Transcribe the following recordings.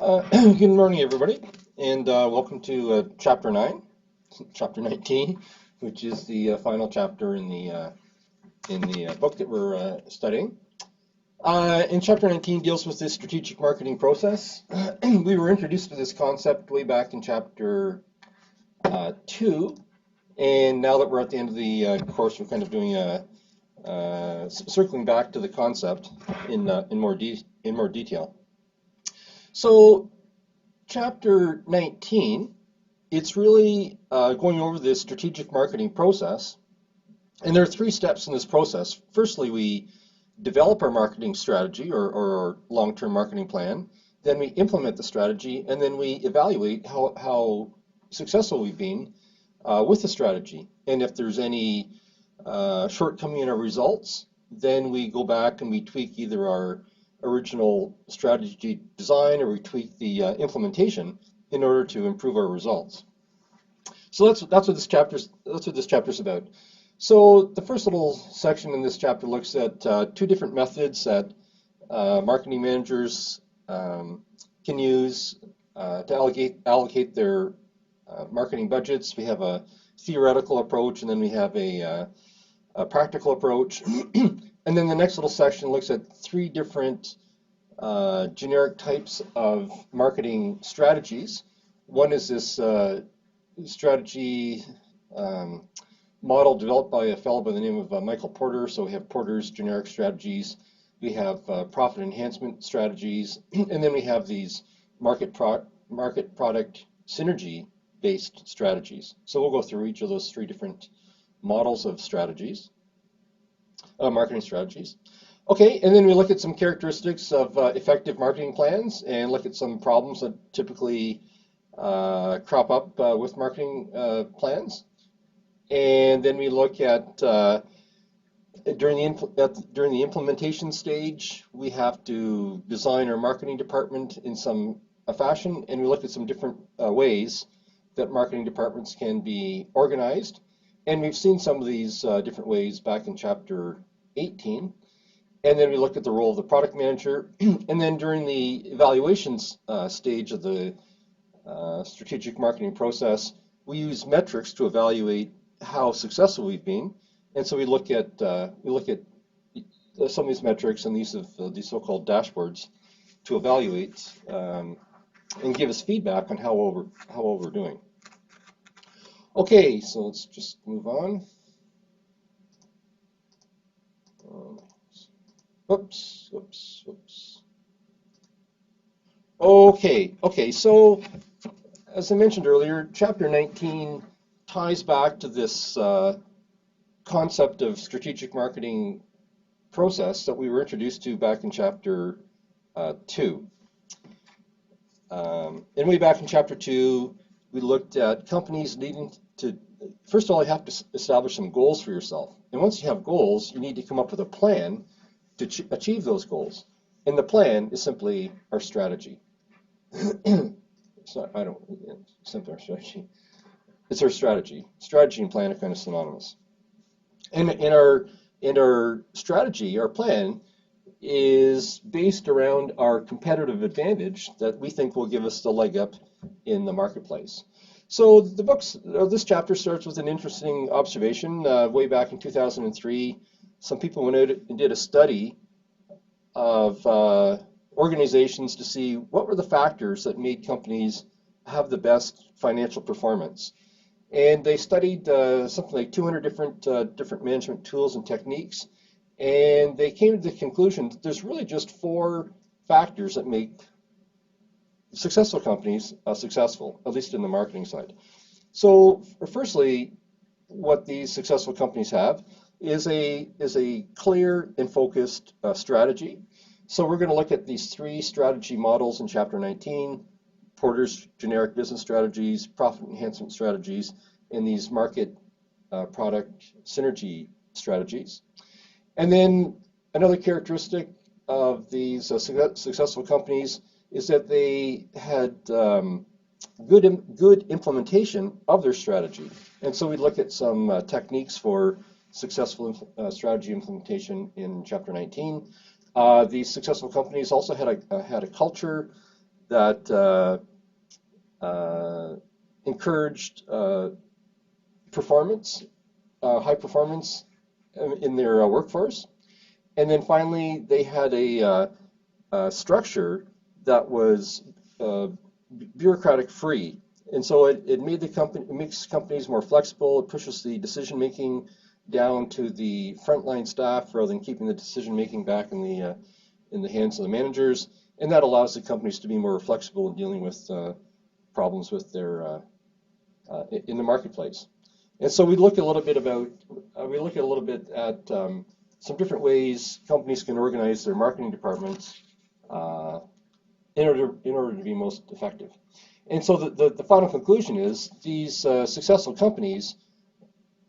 Good morning, everybody, and welcome to Chapter 9, Chapter 19, which is the final chapter in the book that we're studying. And Chapter 19 deals with this strategic marketing process. We were introduced to this concept way back in Chapter 2, and now that we're at the end of the course, we're kind of doing circling back to the concept in more detail. So, Chapter 19, it's really going over this strategic marketing process. And there are three steps in this process. Firstly, we develop our marketing strategy or our long-term marketing plan. Then we implement the strategy, and then we evaluate how successful we've been with the strategy. And if there's any shortcoming in our results, then we go back and we tweak either our original strategy design or we tweak the implementation in order to improve our results. So that's what this chapter's about. So the first little section in this chapter looks at two different methods that marketing managers can use to allocate their marketing budgets. We have a theoretical approach, and then we have a practical approach. And then the next little section looks at three different generic types of marketing strategies. One is this strategy model developed by a fellow by the name of Michael Porter. So we have Porter's generic strategies, we have profit enhancement strategies, and then we have these market product synergy based strategies. So we'll go through each of those three different models of strategies. Marketing strategies. Okay, and then we look at some characteristics of effective marketing plans and look at some problems that typically crop up with marketing plans. And then we look at during the implementation stage, we have to design our marketing department in some fashion, and we look at some different ways that marketing departments can be organized. And we've seen some of these different ways back in Chapter 18. And then we look at the role of the product manager. And then during the evaluations stage of the strategic marketing process, we use metrics to evaluate how successful we've been. And so we look at some of these metrics and these so-called dashboards to evaluate and give us feedback on how well we're doing. Okay, so let's just move on. Oops. Okay, so as I mentioned earlier, Chapter 19 ties back to this concept of strategic marketing process that we were introduced to back in Chapter 2. And way back in Chapter 2, we looked at companies needing to, first of all, you have to establish some goals for yourself. And once you have goals, you need to come up with a plan to achieve those goals. And the plan is simply our strategy. It's simply our strategy. It's our strategy. Strategy and plan are kind of synonymous. And our strategy, our plan, is based around our competitive advantage that we think will give us the leg up in the marketplace. So this chapter starts with an interesting observation. Way back in 2003, some people went out and did a study of organizations to see what were the factors that made companies have the best financial performance. And they studied something like 200 different management tools and techniques, and they came to the conclusion that there's really just four factors that make successful companies successful, at least in the marketing side. So firstly, what these successful companies have is a clear and focused strategy. So we're going to look at these three strategy models in Chapter 19, Porter's generic business strategies, profit enhancement strategies, and these market product synergy strategies. And then another characteristic of these successful companies is that they had good implementation of their strategy. And so we look at some techniques for successful strategy implementation in Chapter 19. These successful companies also had a culture that encouraged performance, high performance in their workforce. And then finally, they had a structure that was bureaucratic free. And so it made it makes companies more flexible. It pushes the decision making down to the frontline staff rather than keeping the decision making back in the hands of the managers. And that allows the companies to be more flexible in dealing with problems with their in the marketplace. And so we look a little bit at some different ways companies can organize their marketing departments in order to be most effective. And so the final conclusion is these successful companies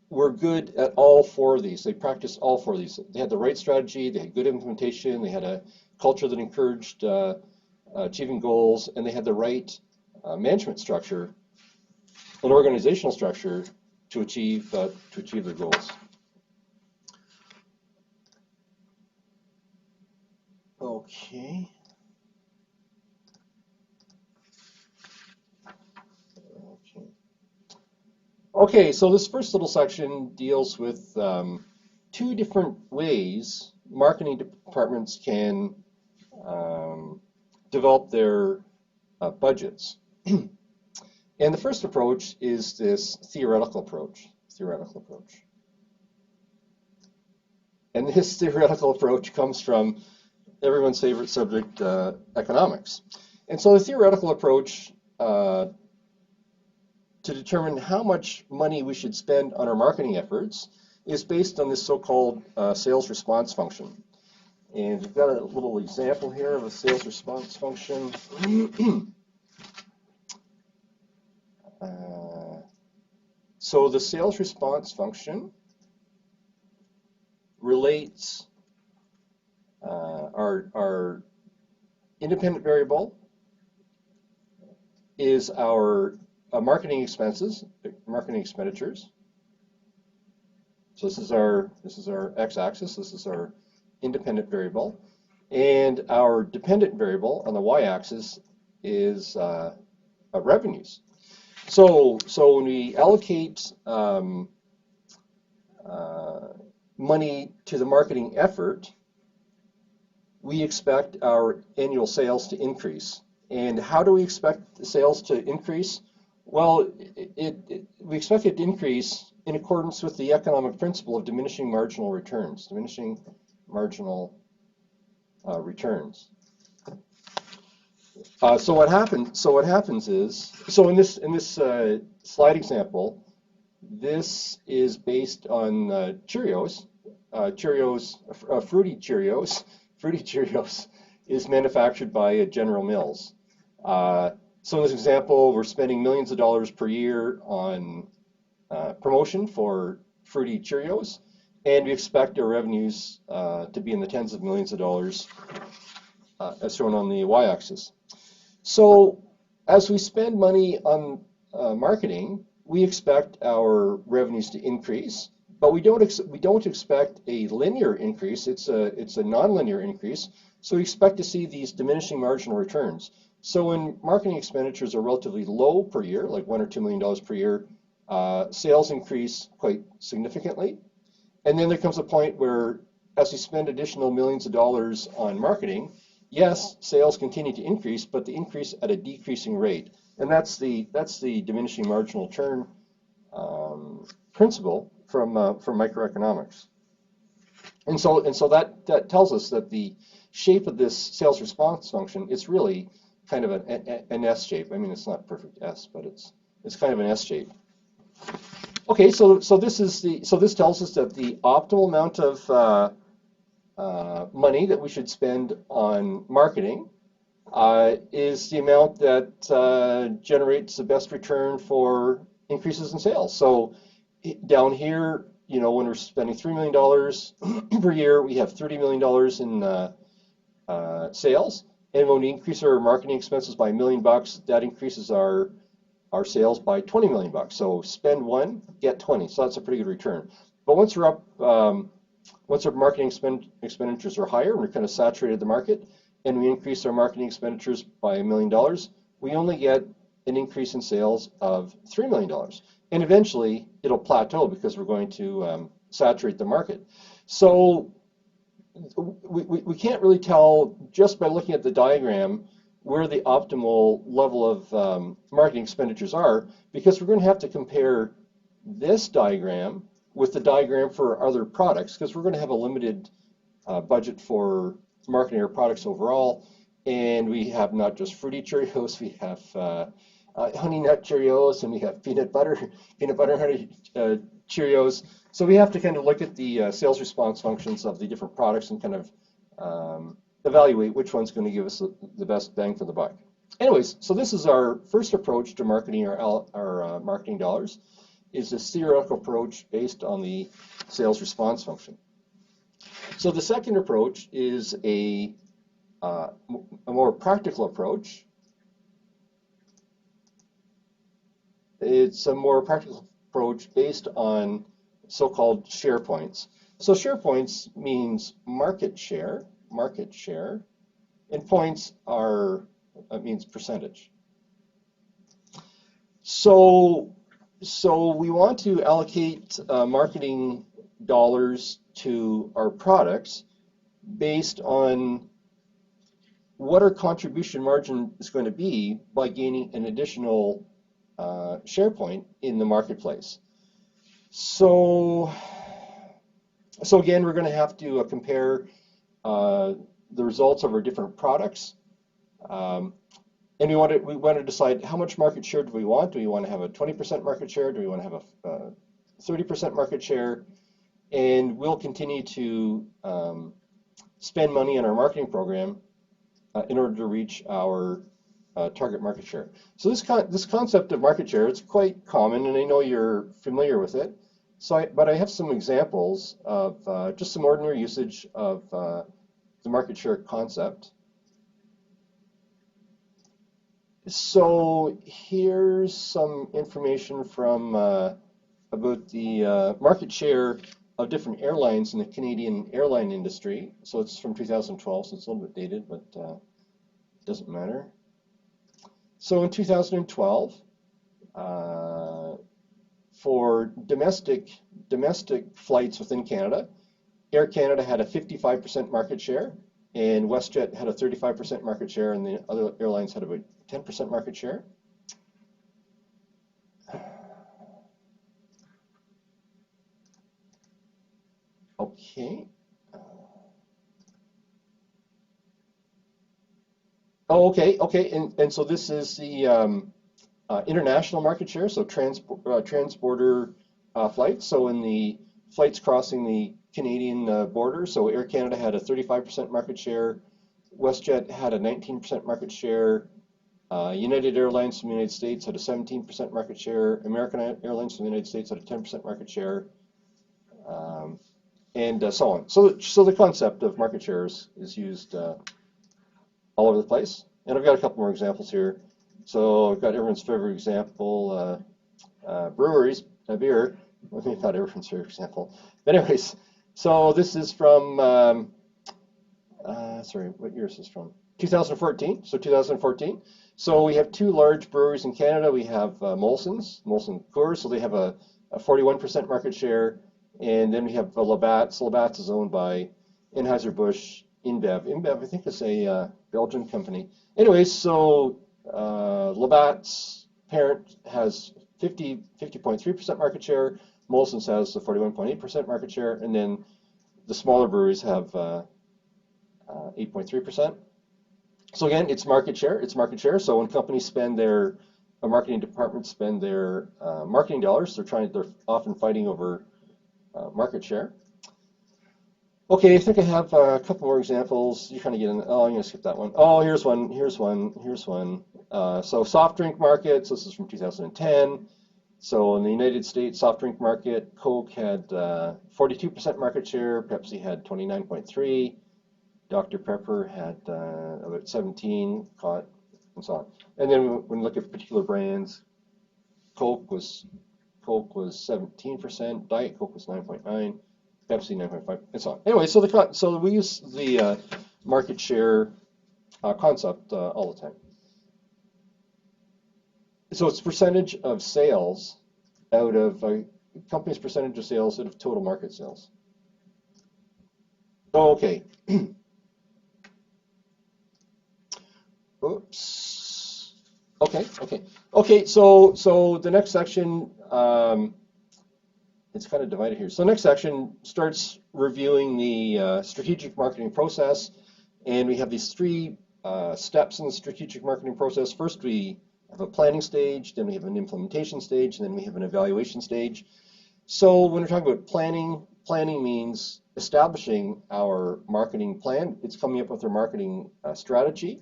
were good at all four of these. They practiced all four of these. They had the right strategy, they had good implementation, they had a culture that encouraged achieving goals, and they had the right management structure, an organizational structure to achieve their goals. Okay. Okay, so this first little section deals with two different ways marketing departments can develop their budgets. And the first approach is this theoretical approach. And this theoretical approach comes from everyone's favorite subject, economics. And so the theoretical approach to determine how much money we should spend on our marketing efforts is based on this so-called sales response function. And we've got a little example here of a sales response function. So the sales response function relates our independent variable is our marketing expenses, marketing expenditures. So this is our x-axis. This is our independent variable, and our dependent variable on the y-axis is revenues. So when we allocate money to the marketing effort, we expect our annual sales to increase. And how do we expect the sales to increase? Well, we expect it to increase in accordance with the economic principle of diminishing marginal returns. So what happens is, so in this slide example, this is based on Cheerios. Fruity Cheerios. Fruity Cheerios is manufactured by General Mills. So in this example, we're spending millions of dollars per year on promotion for Fruity Cheerios, and we expect our revenues to be in the tens of millions of dollars, as shown on the y-axis. So as we spend money on marketing, we expect our revenues to increase, but we don't expect a linear increase. It's a nonlinear increase. So we expect to see these diminishing marginal returns. So when marketing expenditures are relatively low per year, like $1 or $2 million per year, sales increase quite significantly. And then there comes a point where, as we spend additional millions of dollars on marketing, yes, sales continue to increase, but they increase at a decreasing rate. And that's the diminishing marginal return principle from microeconomics. And so that tells us that the shape of this sales response function is really kind of an S shape. I mean, it's not perfect S, but it's kind of an S shape. Okay, so this tells us that the optimal amount of money that we should spend on marketing is the amount that generates the best return for increases in sales. So down here, when we're spending $3 million per year, we have $30 million in sales. And when we increase our marketing expenses by $1 million, that increases our sales by $20 million. So spend 1, get 20. So that's a pretty good return. But once we're up, once our marketing expenditures are higher, we're kind of saturated the market, and we increase our marketing expenditures by $1 million, we only get an increase in sales of $3 million. And eventually it'll plateau because we're going to saturate the market. So we can't really tell just by looking at the diagram where the optimal level of marketing expenditures are, because we're going to have to compare this diagram with the diagram for other products, because we're going to have a limited budget for marketing our products overall. And we have not just fruity Cheerios, we have honey nut Cheerios, and we have peanut butter honey Cheerios. So we have to kind of look at the sales response functions of the different products and kind of evaluate which one's going to give us the best bang for the buck. Anyways, so this is our first approach to marketing our marketing dollars, is this theoretical approach based on the sales response function. So the second approach is a more practical approach. It's a more practical approach based on so-called share points. So share points means market share, and points means percentage. So we want to allocate marketing dollars to our products based on what our contribution margin is going to be by gaining an additional share point in the marketplace. So again, we're going to have to compare the results of our different products, and we want to decide how much market share do we want. Do we want to have a 20% market share? Do we want to have a 30% market share? And we'll continue to spend money on our marketing program in order to reach our target market share. So this concept of market share, it's quite common, and I know you're familiar with it. But I have some examples of just some ordinary usage of the market share concept. So here's some information from about the market share of different airlines in the Canadian airline industry. So it's from 2012, so it's a little bit dated, but it doesn't matter. So in 2012, for domestic flights within Canada, Air Canada had a 55% market share, and WestJet had a 35% market share, and the other airlines had about 10% market share. Okay. Oh, okay, and so this is the international market share, so transborder flights. So in the flights crossing the Canadian border, so Air Canada had a 35% market share, WestJet had a 19% market share, United Airlines from the United States had a 17% market share, American Airlines from the United States had a 10% market share, and so on. So the concept of market shares is used all over the place. And I've got a couple more examples here. So I've got everyone's favorite example, breweries, beer. Maybe not everyone's favorite example. But anyways, so this is from, sorry, what year is this from? 2014, so 2014. So we have two large breweries in Canada. We have Molson Coors, so they have a 41% market share. And then we have Labatt's. Labatt's is owned by Anheuser-Busch InBev. InBev, I think, is a Belgian company. Anyways, so Labatt's parent has 50.3% market share. Molson's has a 41.8% market share, and then the smaller breweries have 8.3%. So again, it's market share. It's market share. So when companies spend their marketing departments spend their marketing dollars, they're often fighting over market share. Okay, I think I have a couple more examples. You're trying to get in. Oh, I'm going to skip that one. Oh, here's one. So soft drink markets. This is from 2010. So in the United States soft drink market, Coke had 42% market share. Pepsi had 29.3. Dr. Pepper had about 17, and so on. And then when you look at particular brands, Coke was 17%. Diet Coke was 9.9. Pepsi 9.5, and so on. Anyway, so we use the market share concept all the time. So it's percentage of sales out of a company's percentage of sales out of total market sales. Okay. Oops. Okay. So the next section, it's kind of divided here. So the next section starts reviewing the strategic marketing process, and we have these three steps in the strategic marketing process. First, we have a planning stage, then we have an implementation stage, and then we have an evaluation stage. So when we're talking about planning, planning means establishing our marketing plan. It's coming up with our marketing strategy.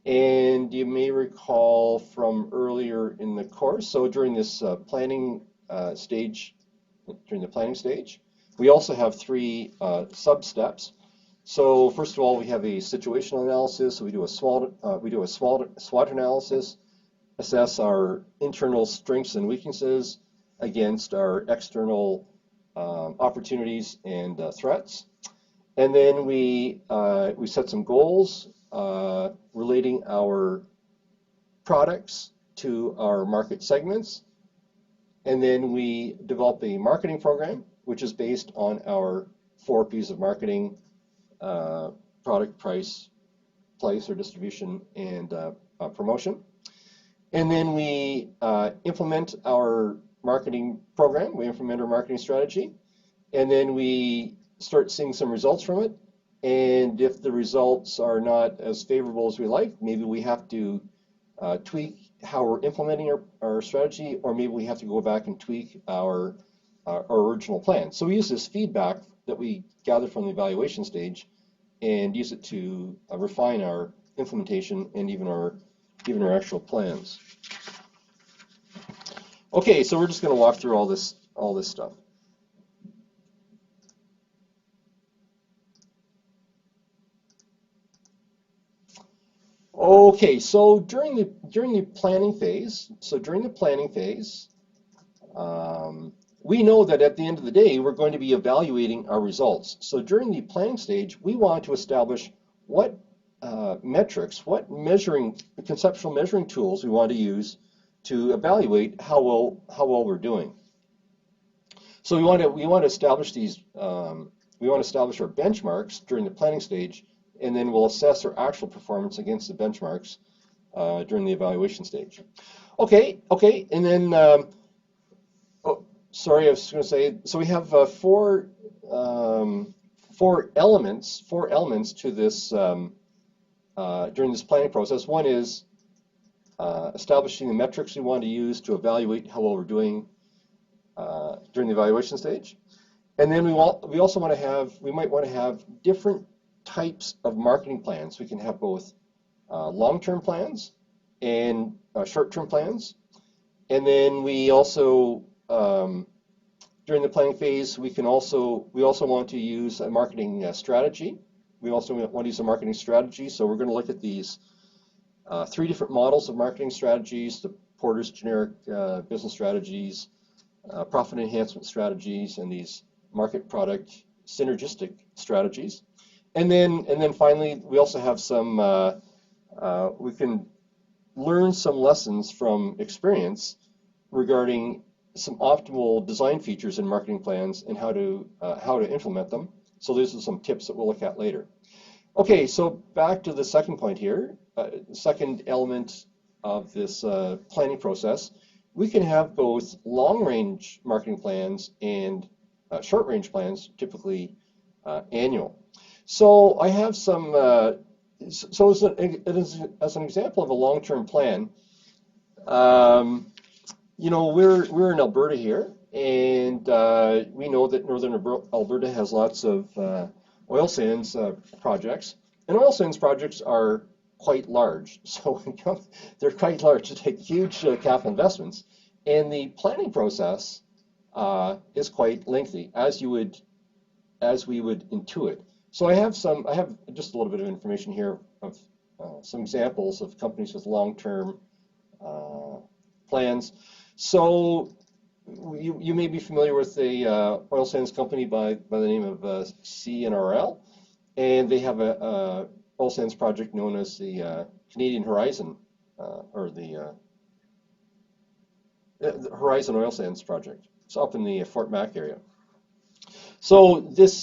And you may recall from earlier in the course, so during this planning stage, we also have three sub-steps. So first of all, we have a situational analysis. So we do a SWOT analysis, assess our internal strengths and weaknesses against our external opportunities and threats. And then we set some goals relating our products to our market segments. And then we develop a marketing program, which is based on our 4 P's of marketing: product, price, place or distribution, and promotion. And then we implement our marketing program, we implement our marketing strategy, and then we start seeing some results from it. And if the results are not as favorable as we like, maybe we have to tweak how we're implementing our strategy, or maybe we have to go back and tweak our original plan. So we use this feedback that we gather from the evaluation stage and use it to refine our implementation and even our actual plans. Okay, so we're just going to walk through all this stuff. Okay, so during the planning phase, we know that at the end of the day, we're going to be evaluating our results. So during the planning stage, we want to establish what metrics, what conceptual measuring tools we want to use to evaluate how well we're doing. So we want to establish these. We want to establish our benchmarks during the planning stage, and then we'll assess our actual performance against the benchmarks during the evaluation stage. Okay, and then, sorry, I was going to say, so we have four elements to this during this planning process. One is establishing the metrics we want to use to evaluate how well we're doing during the evaluation stage, and then we also want to have different types of marketing plans. We can have both long-term plans and short-term plans, and then we also during the planning phase we also want to use a marketing strategy. We also want to use a marketing strategy. So we're going to look at these 3 different models of marketing strategies: the Porter's generic business strategies, profit enhancement strategies, and these market product synergistic strategies. And then finally, we also have some, we can learn some lessons from experience regarding some optimal design features in marketing plans and how to implement them. So these are some tips that we'll look at later. Okay, so back to the second point here, second element of this planning process. We can have both long-range marketing plans and short-range plans, typically annual. So I have some, so as an example of a long-term plan, you know, we're in Alberta here, and we know that Northern Alberta has lots of oil sands projects, and oil sands projects are quite large. So they're quite large. They take huge capital investments, and the planning process is quite lengthy, as we would intuit. So I have just a little bit of information here of some examples of companies with long-term plans. So you may be familiar with a oil sands company by the name of CNRL, and they have oil sands project known as the Canadian Horizon, or the Horizon Oil Sands Project. It's up in the Fort Mac area. So this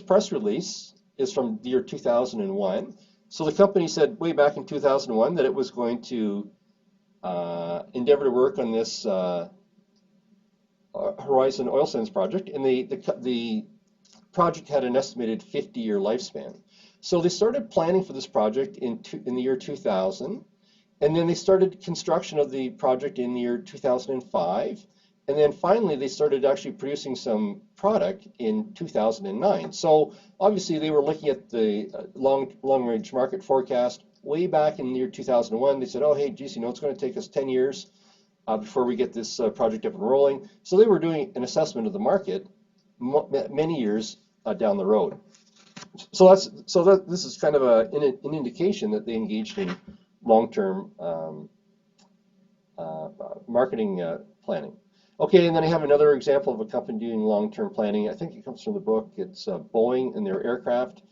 press release is from the year 2001. So the company said way back in 2001 that it was going to endeavor to work on this Horizon Oil Sands project, and the project had an estimated 50-year lifespan. So they started planning for this project in the year 2000, and then they started construction of the project in the year 2005, and then finally they started actually producing some product in 2009. So obviously they were looking at the long-range market forecast way back in the year 2001. They said, oh, hey, geez, it's going to take us 10 years before we get this project up and rolling. So they were doing an assessment of the market many years down the road. So this is kind of an indication that they engaged in long-term marketing planning. Okay, and then I have another example of a company doing long-term planning. I think it comes from the book. It's Boeing and their aircraft.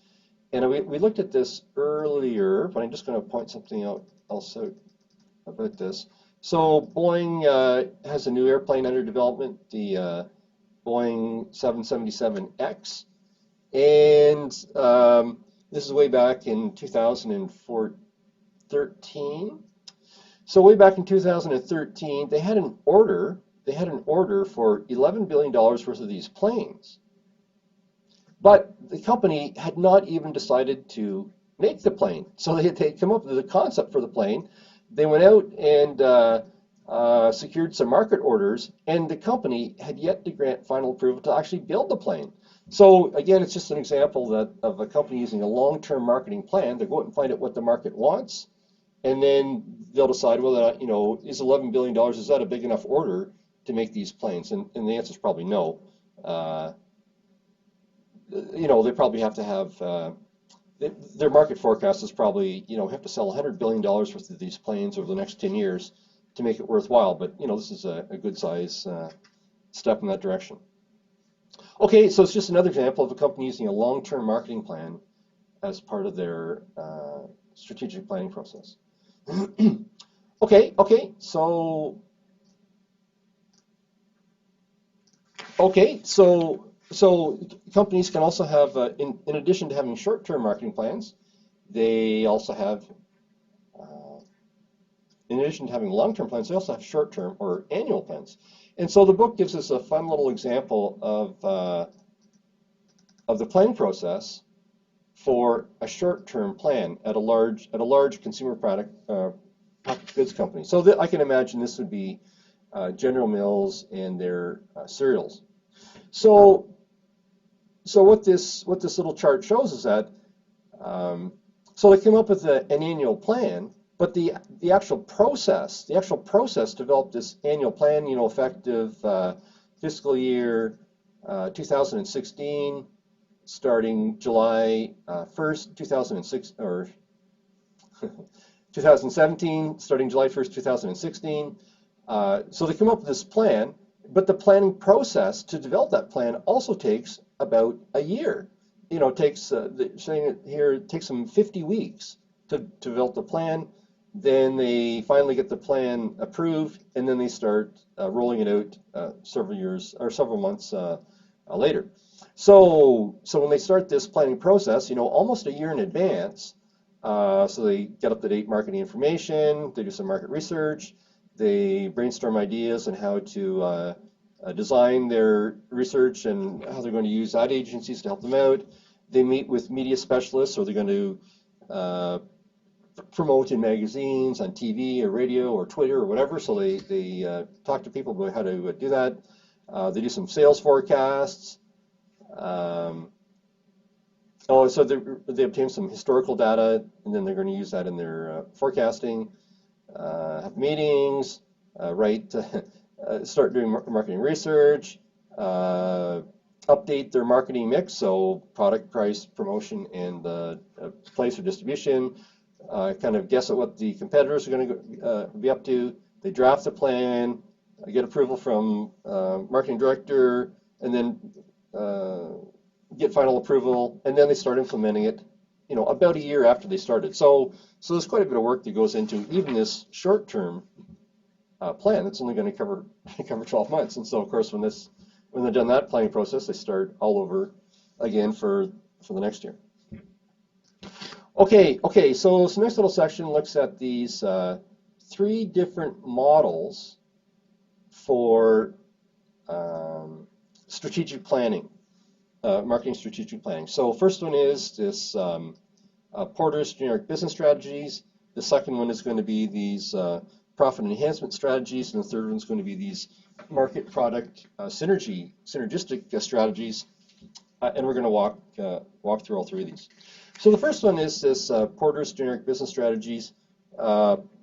And we looked at this earlier, but I'm just going to point something out also about this. So Boeing has a new airplane under development, the Boeing 777X. And this is way back in 2013. So way back in 2013, they had an order for $11 billion worth of these planes. But the company had not even decided to make the plane. So they come up with a concept for the plane. They went out and secured some market orders, and the company had yet to grant final approval to actually build the plane. So again, it's just an example of a company using a long-term marketing plan to go out and find out what the market wants, and then they'll decide whether or not, is $11 billion, is that a big enough order to make these planes? And the answer is probably no. They probably have to have, their market forecast is probably, have to sell $100 billion worth of these planes over the next 10 years to make it worthwhile. But, this is a good size step in that direction. Okay, so it's just another example of a company using a long-term marketing plan as part of their strategic planning process. Okay, so companies can also have, in addition to having short-term marketing plans, they also have, in addition to having long-term plans, they also have short-term or annual plans. And so the book gives us a fun little example of the planning process for a short-term plan at a large consumer packaged goods company. So I can imagine this would be General Mills and their cereals. So what this little chart shows is that so they came up with an annual plan, but the actual process to develop this annual plan, effective fiscal year 2016, starting July 1st, 2006, or 2017, starting July 1st, 2016. So they come up with this plan, but the planning process to develop that plan also takes about a year. It takes, saying it here, it takes them 50 weeks to develop the plan. Then they finally get the plan approved, and then they start rolling it out several months later. So when they start this planning process, almost a year in advance, so they get up-to-date marketing information, they do some market research, they brainstorm ideas on how to design their research and how they're going to use ad agencies to help them out. They meet with media specialists, or they're going to promote in magazines, on TV or radio or Twitter or whatever. So they talk to people about how to do that. They do some sales forecasts. So they obtain some historical data, and then they're going to use that in their forecasting. Have meetings, start doing marketing research, update their marketing mix, so product, price, promotion, and place or distribution. Kind of guess at what the competitors are going to be up to. They draft a plan, get approval from marketing director, and then get final approval, and then they start implementing it about a year after they started. So there's quite a bit of work that goes into even this short-term plan that's only going to cover 12 months. And so, of course, when they're done that planning process, they start all over again for the next year. Okay. So this next little section looks at these three different models for strategic planning, marketing strategic planning. So first one is this Porter's generic business strategies. The second one is going to be these profit enhancement strategies, and the third one is going to be these market product synergistic strategies. And we're going to walk through all three of these. So the first one is this Porter's generic business strategies.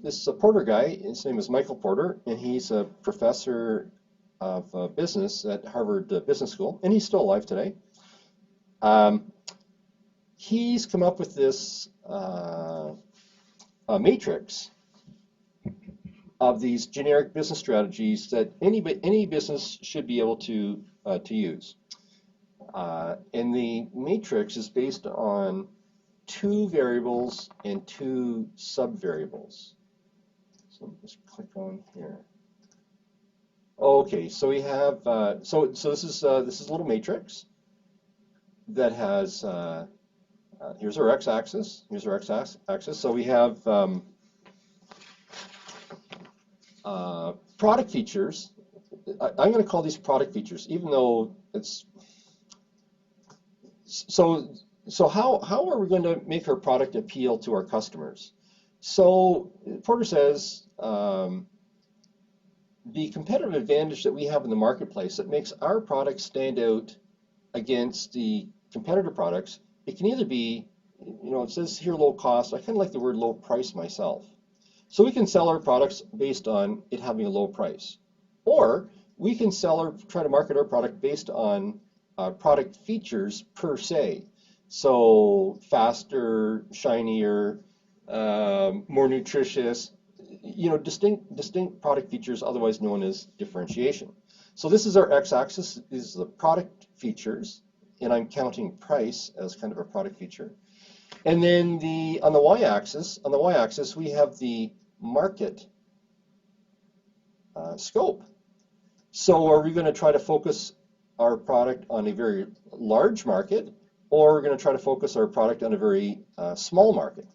This Porter guy, his name is Michael Porter, and he's a professor of business at Harvard Business School, and he's still alive today. He's come up with this matrix of these generic business strategies that any business should be able to use. And the matrix is based on two variables and two subvariables. So let me just click on here. Okay, so we have so this is a little matrix that has here's our x-axis. Here's our x-axis. So we have product features. I'm going to call these product features, even though it's so. So how are we going to make our product appeal to our customers? So Porter says the competitive advantage that we have in the marketplace that makes our product stand out against the competitor products, it can either be, it says here low cost. I kind of like the word low price myself. So we can sell our products based on it having a low price. Or we can sell or try to market our product based on product features per se. So faster, shinier, more nutritious, distinct product features, otherwise known as differentiation. So this is our x-axis. These is the product features, and I'm counting price as kind of a product feature. And then on the y-axis, we have the market scope. So are we going to try to focus our product on a very large market, or we're going to try to focus our product on a very small market?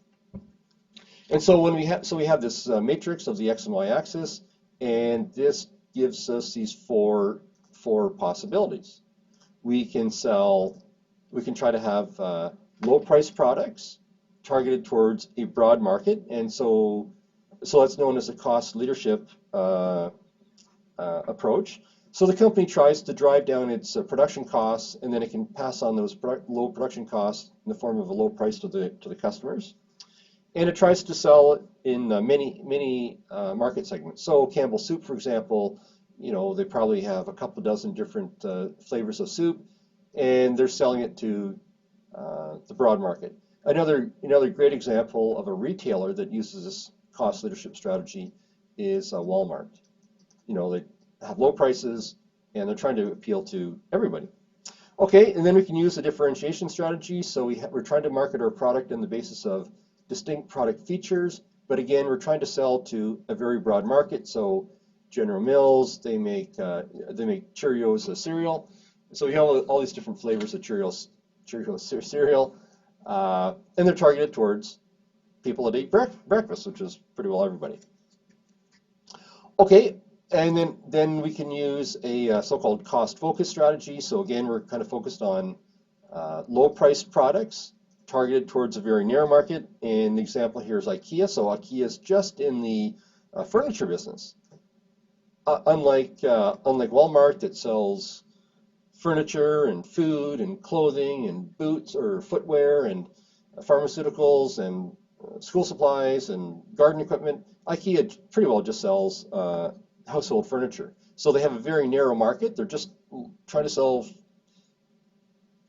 And so when we have this matrix of the x and y axis, and this gives us these four possibilities. We can try to have low price products targeted towards a broad market, and so that's known as a cost leadership approach. So the company tries to drive down its production costs, and then it can pass on those low production costs in the form of a low price to the customers. And it tries to sell in many market segments. So Campbell Soup, for example, they probably have a couple dozen different flavors of soup, and they're selling it to the broad market. Another great example of a retailer that uses this cost leadership strategy is Walmart. They have low prices, and they're trying to appeal to everybody. Okay, and then we can use a differentiation strategy. So we're trying to market our product on the basis of distinct product features, but again, we're trying to sell to a very broad market. So General Mills, they make Cheerios cereal. So we have all these different flavors of Cheerios cereal, and they're targeted towards people that eat breakfast, which is pretty well everybody. Okay, and then we can use a so-called cost-focused strategy. So again, we're kind of focused on low-priced products targeted towards a very narrow market. And the example here is IKEA. So IKEA is just in the furniture business. Unlike Walmart that sells furniture and food and clothing and boots or footwear and pharmaceuticals and school supplies and garden equipment, IKEA pretty well just sells household furniture. So they have a very narrow market. They're just trying to sell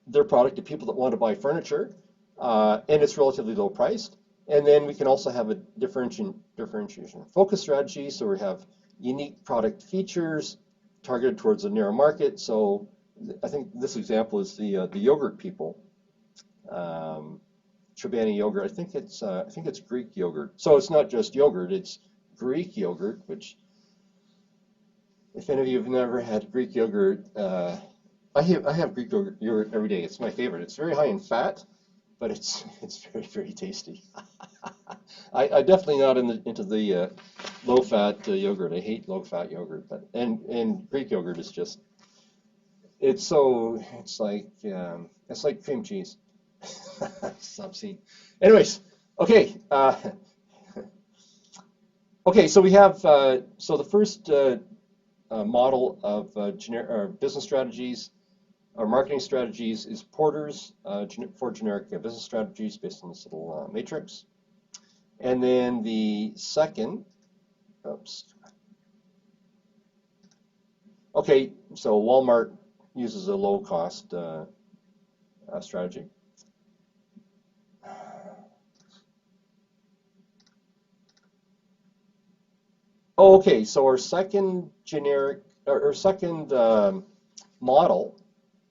their product to people that want to buy furniture, and it's relatively low priced. And then we can also have a differentiation focus strategy. So we have unique product features targeted towards a narrow market. So I think this example is the yogurt people. Chobani yogurt. I think it's Greek yogurt. So it's not just yogurt, it's Greek yogurt, which if any of you have never had Greek yogurt, I have Greek yogurt every day. It's my favorite. It's very high in fat, but it's very, very tasty. I definitely not into the low fat yogurt. I hate low fat yogurt, but and Greek yogurt is just it's like cream cheese. It's obscene. Anyways, okay. Okay, so we have so the first model of business strategies or marketing strategies is Porter's for generic business strategies based on this little matrix. And then the second, oops. Okay, so Walmart uses a low cost strategy. Okay, so our second generic or second model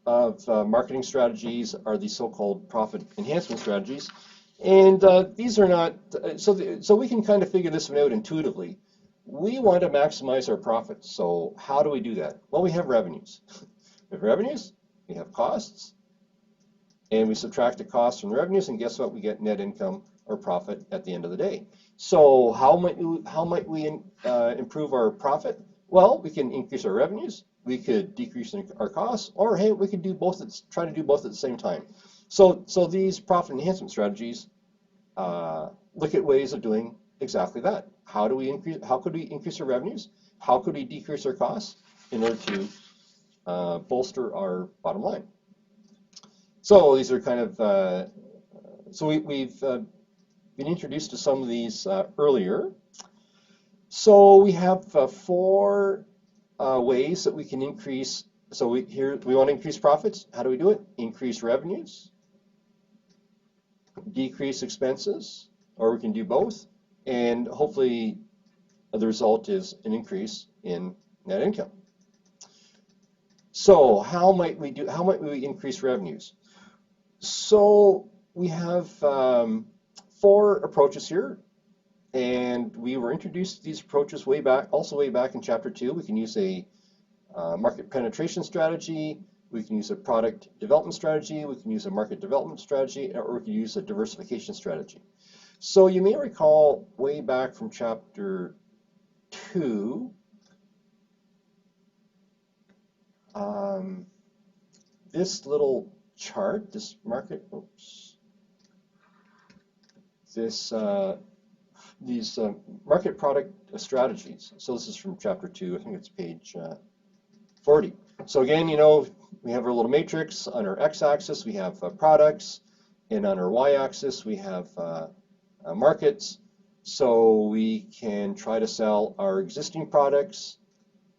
of marketing strategies are the so-called profit enhancement strategies, and these are not so we can kind of figure this one out intuitively. We want to maximize our profits, so how do we do that? Well, we have revenues. We have revenues, we have costs, and we subtract the costs from the revenues, and guess what? We get net income or profit at the end of the day. So how might we improve our profit? Well, we can increase our revenues, we could decrease our costs, or hey, we could do both. Try to do both at the same time. So these profit enhancement strategies look at ways of doing exactly that. How could we increase our revenues? How could we decrease our costs in order to bolster our bottom line? So these are kind of we've been introduced to some of these earlier. So we have four ways that we can increase. So we want to increase profits. How do we do it? Increase revenues, decrease expenses, or we can do both. And hopefully the result is an increase in net income. So how might we increase revenues? So we have four approaches here, and we were introduced to these approaches way back in chapter 2. We can use a market penetration strategy, we can use a product development strategy, we can use a market development strategy, or we can use a diversification strategy. So you may recall way back from chapter 2, this little chart, this market, these market product strategies. So this is from chapter 2, I think it's page 40. So again, you know, we have our little matrix. On our x-axis, we have products, and on our y-axis, we have markets. So we can try to sell our existing products.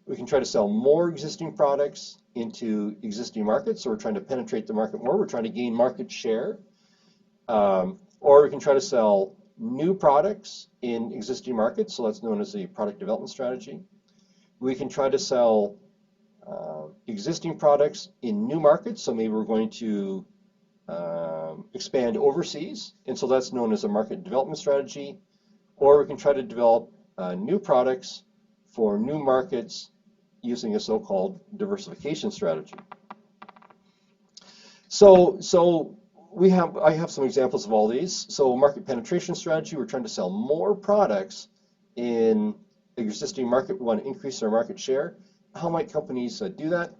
We can try to sell more existing products into existing markets. So we're trying to penetrate the market more. We're trying to gain market share. Or we can try to sell new products in existing markets. So that's known as a product development strategy. We can try to sell existing products in new markets. So maybe we're going to expand overseas. And so that's known as a market development strategy. Or we can try to develop new products for new markets using a so-called diversification strategy. So I have some examples of all these. So market penetration strategy, we're trying to sell more products in existing market. We want to increase our market share. How might companies do that?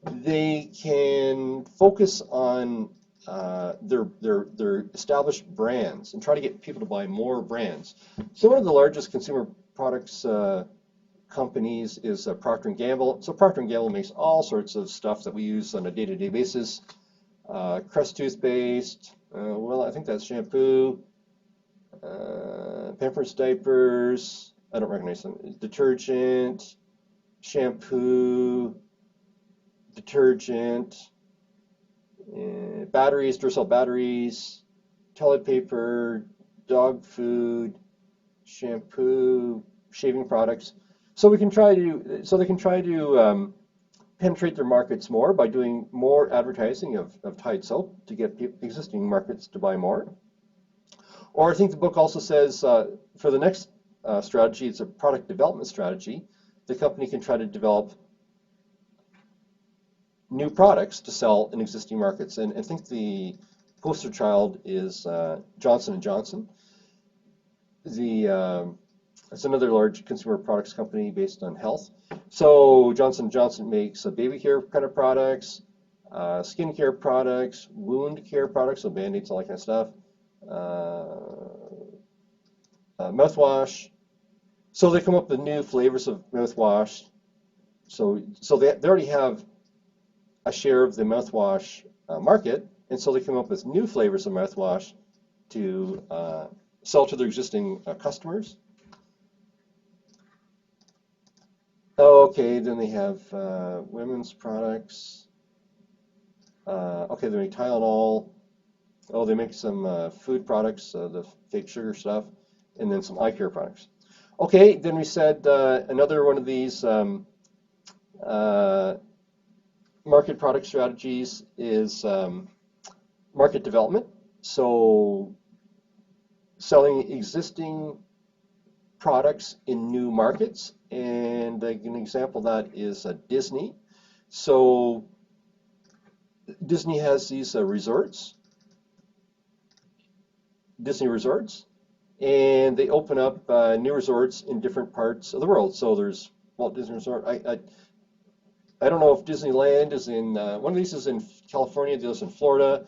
They can focus on their established brands and try to get people to buy more brands. So one of the largest consumer products companies is Procter & Gamble. So Procter & Gamble makes all sorts of stuff that we use on a day-to-day basis. Crest toothpaste, well, I think that's shampoo, Pampers diapers, I don't recognize them, detergent, shampoo, detergent, batteries, Duracell batteries, toilet paper, dog food, shampoo, shaving products. So they can try to penetrate their markets more by doing more advertising of Tide soap to get existing markets to buy more. Or I think the book also says for the next strategy, it's a product development strategy. The company can try to develop new products to sell in existing markets. And I think the poster child is Johnson & Johnson. It's another large consumer products company based on health. So Johnson & Johnson makes baby care kind of products, skin care products, wound care products, so Band-Aids, all that kind of stuff, mouthwash. So they come up with new flavors of mouthwash. So they already have a share of the mouthwash market, and so they come up with new flavors of mouthwash to sell to their existing customers. Okay, then they have women's products. Okay, they make Tylenol. Oh, they make some food products, the fake sugar stuff, and then some eye care products. Okay, then we said another one of these market product strategies is market development. So selling existing products in new markets, and an example of that is Disney. So Disney has these resorts, Disney resorts, and they open up new resorts in different parts of the world. So there's Walt Disney Resort. I don't know if Disneyland is in, one of these is in California, the other's in Florida,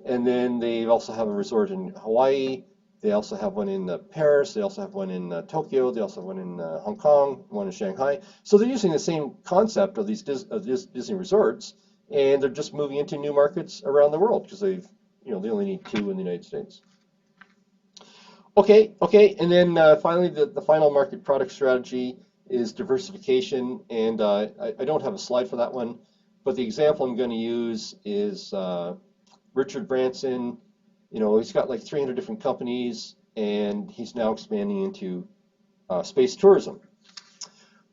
and then they also have a resort in Hawaii. They also have one in Paris. They also have one in Tokyo. They also have one in Hong Kong, one in Shanghai. So they're using the same concept of these Disney resorts, and they're just moving into new markets around the world because they only need 2 in the United States. Okay, and then finally, the final market product strategy is diversification, and I don't have a slide for that one, but the example I'm going to use is Richard Branson. He's got like 300 different companies, and he's now expanding into space tourism.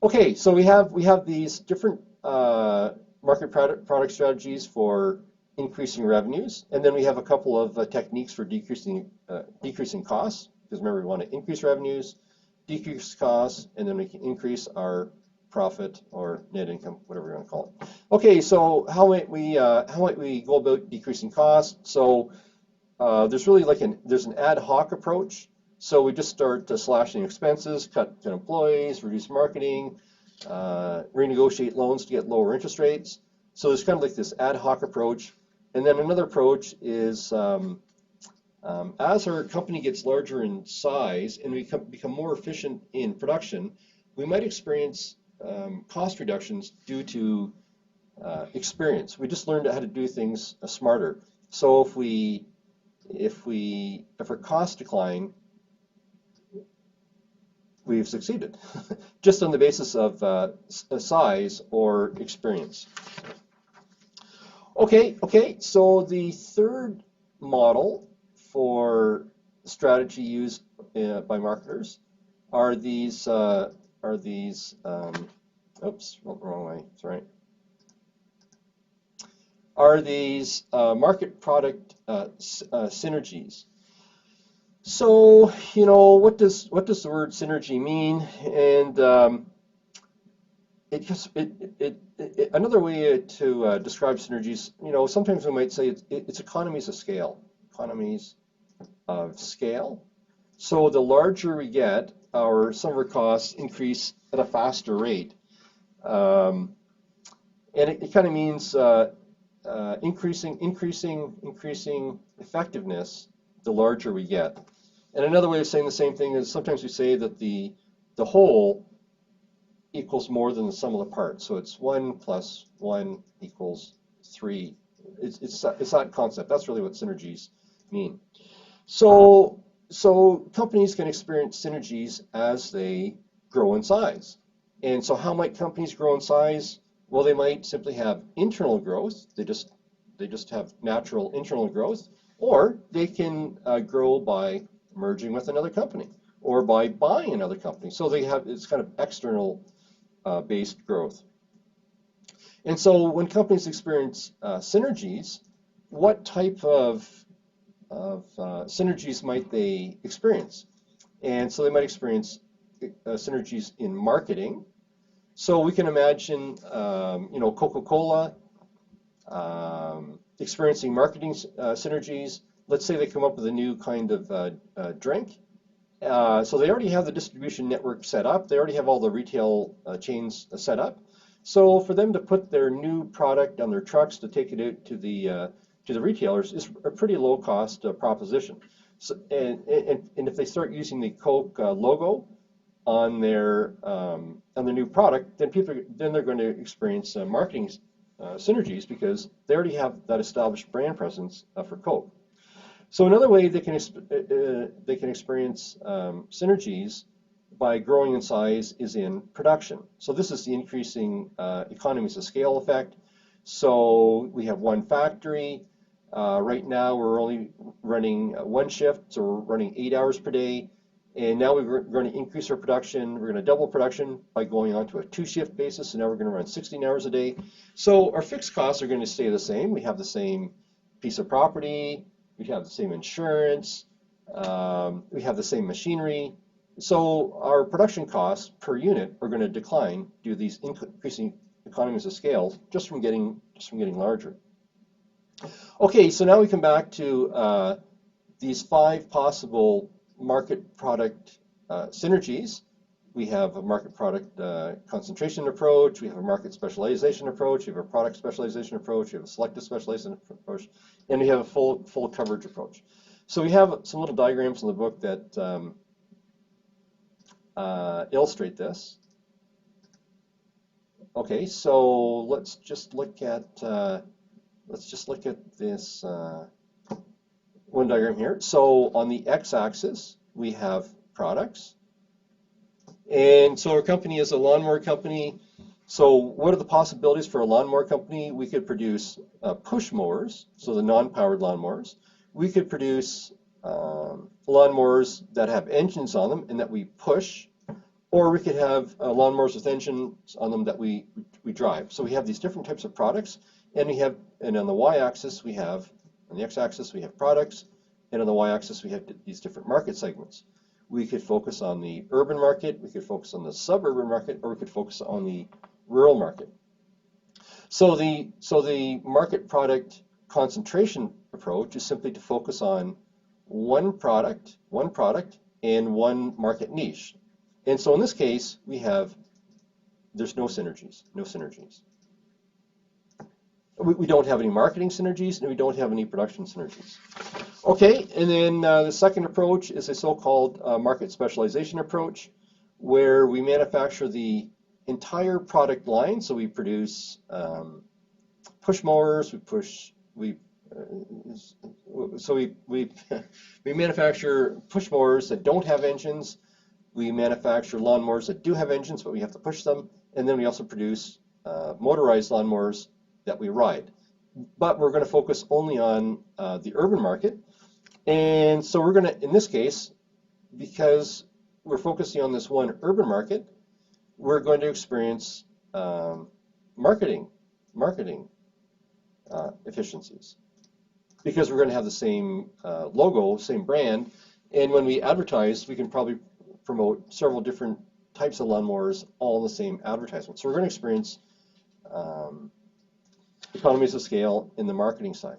Okay, so we have these different market product strategies for increasing revenues, and then we have a couple of techniques for decreasing costs. Because remember, we want to increase revenues, decrease costs, and then we can increase our profit or net income, whatever you want to call it. Okay, so how might we go about decreasing costs? So there's really there's an ad hoc approach. So we just start slashing expenses, cut employees, reduce marketing, renegotiate loans to get lower interest rates. So there's kind of like this ad hoc approach. And then another approach is as our company gets larger in size and we become more efficient in production, we might experience cost reductions due to experience. We just learned how to do things smarter. So if our costs decline, we've succeeded, just on the basis of size or experience. Okay. So the third model for strategy used by marketers are these. Oops, wrong way. Sorry. Are these market product synergies? So what does the word synergy mean? And another way to describe synergies, sometimes we might say it's economies of scale. Economies of scale. So the larger we get, some of our costs increase at a faster rate, and it kind of means increasing effectiveness the larger we get. And another way of saying the same thing is sometimes we say that the whole equals more than the sum of the parts. So it's 1 + 1 = 3. It's that concept. That's really what synergies mean. So companies can experience synergies as they grow in size. And so how might companies grow in size? Well, they might simply have internal growth. They just have natural internal growth, or they can grow by merging with another company or by buying another company. So it's kind of external based growth. And so when companies experience synergies, what type of synergies might they experience? And so they might experience synergies in marketing. So we can imagine, Coca-Cola experiencing marketing synergies. Let's say they come up with a new kind of drink. So they already have the distribution network set up. They already have all the retail chains set up. So for them to put their new product on their trucks to take it out to the retailers is a pretty low cost proposition. So, and if they start using the Coke logo on their new product, then they're going to experience marketing synergies because they already have that established brand presence for Coke. So another way they can experience synergies by growing in size is in production. So this is the increasing economies of scale effect. So we have one factory. Right now we're only running one shift, so we're running 8 hours per day. And now we're going to increase our production. We're going to double production by going on to a 2-shift basis. And now we're going to run 16 hours a day. So our fixed costs are going to stay the same. We have the same piece of property. We have the same insurance. We have the same machinery. So our production costs per unit are going to decline due to these increasing economies of scale just from getting larger. Okay, so now we come back to these 5 possible market product synergies. We have a market product concentration approach, we have a market specialization approach, we have a product specialization approach, we have a selective specialization approach, and we have a full coverage approach. So we have some little diagrams in the book that illustrate this. Okay, so let's just look at this one diagram here. So on the x-axis, we have products. And so our company is a lawnmower company. So what are the possibilities for a lawnmower company? We could produce push mowers, so the non-powered lawnmowers. We could produce lawnmowers that have engines on them and that we push, or we could have lawnmowers with engines on them that we drive. So we have these different types of products, and on the y-axis on the x-axis we have products, and on the y-axis we have these different market segments. We could focus on the urban market, we could focus on the suburban market, or we could focus on the rural market. So the market product concentration approach is simply to focus on one product, and one market niche. And so in this case, there's no synergies. We don't have any marketing synergies, and we don't have any production synergies. Okay, and then the second approach is a so-called market specialization approach, where we manufacture the entire product line. So we produce push mowers, we manufacture push mowers that don't have engines. We manufacture lawnmowers that do have engines, but we have to push them. And then we also produce motorized lawnmowers that we ride. But we're going to focus only on the urban market. And so we're going to, in this case, because we're focusing on this one urban market, we're going to experience marketing efficiencies. Because we're going to have the same logo, same brand, and when we advertise, we can probably promote several different types of lawnmowers all in the same advertisement. So we're going to experience economies of scale in the marketing side.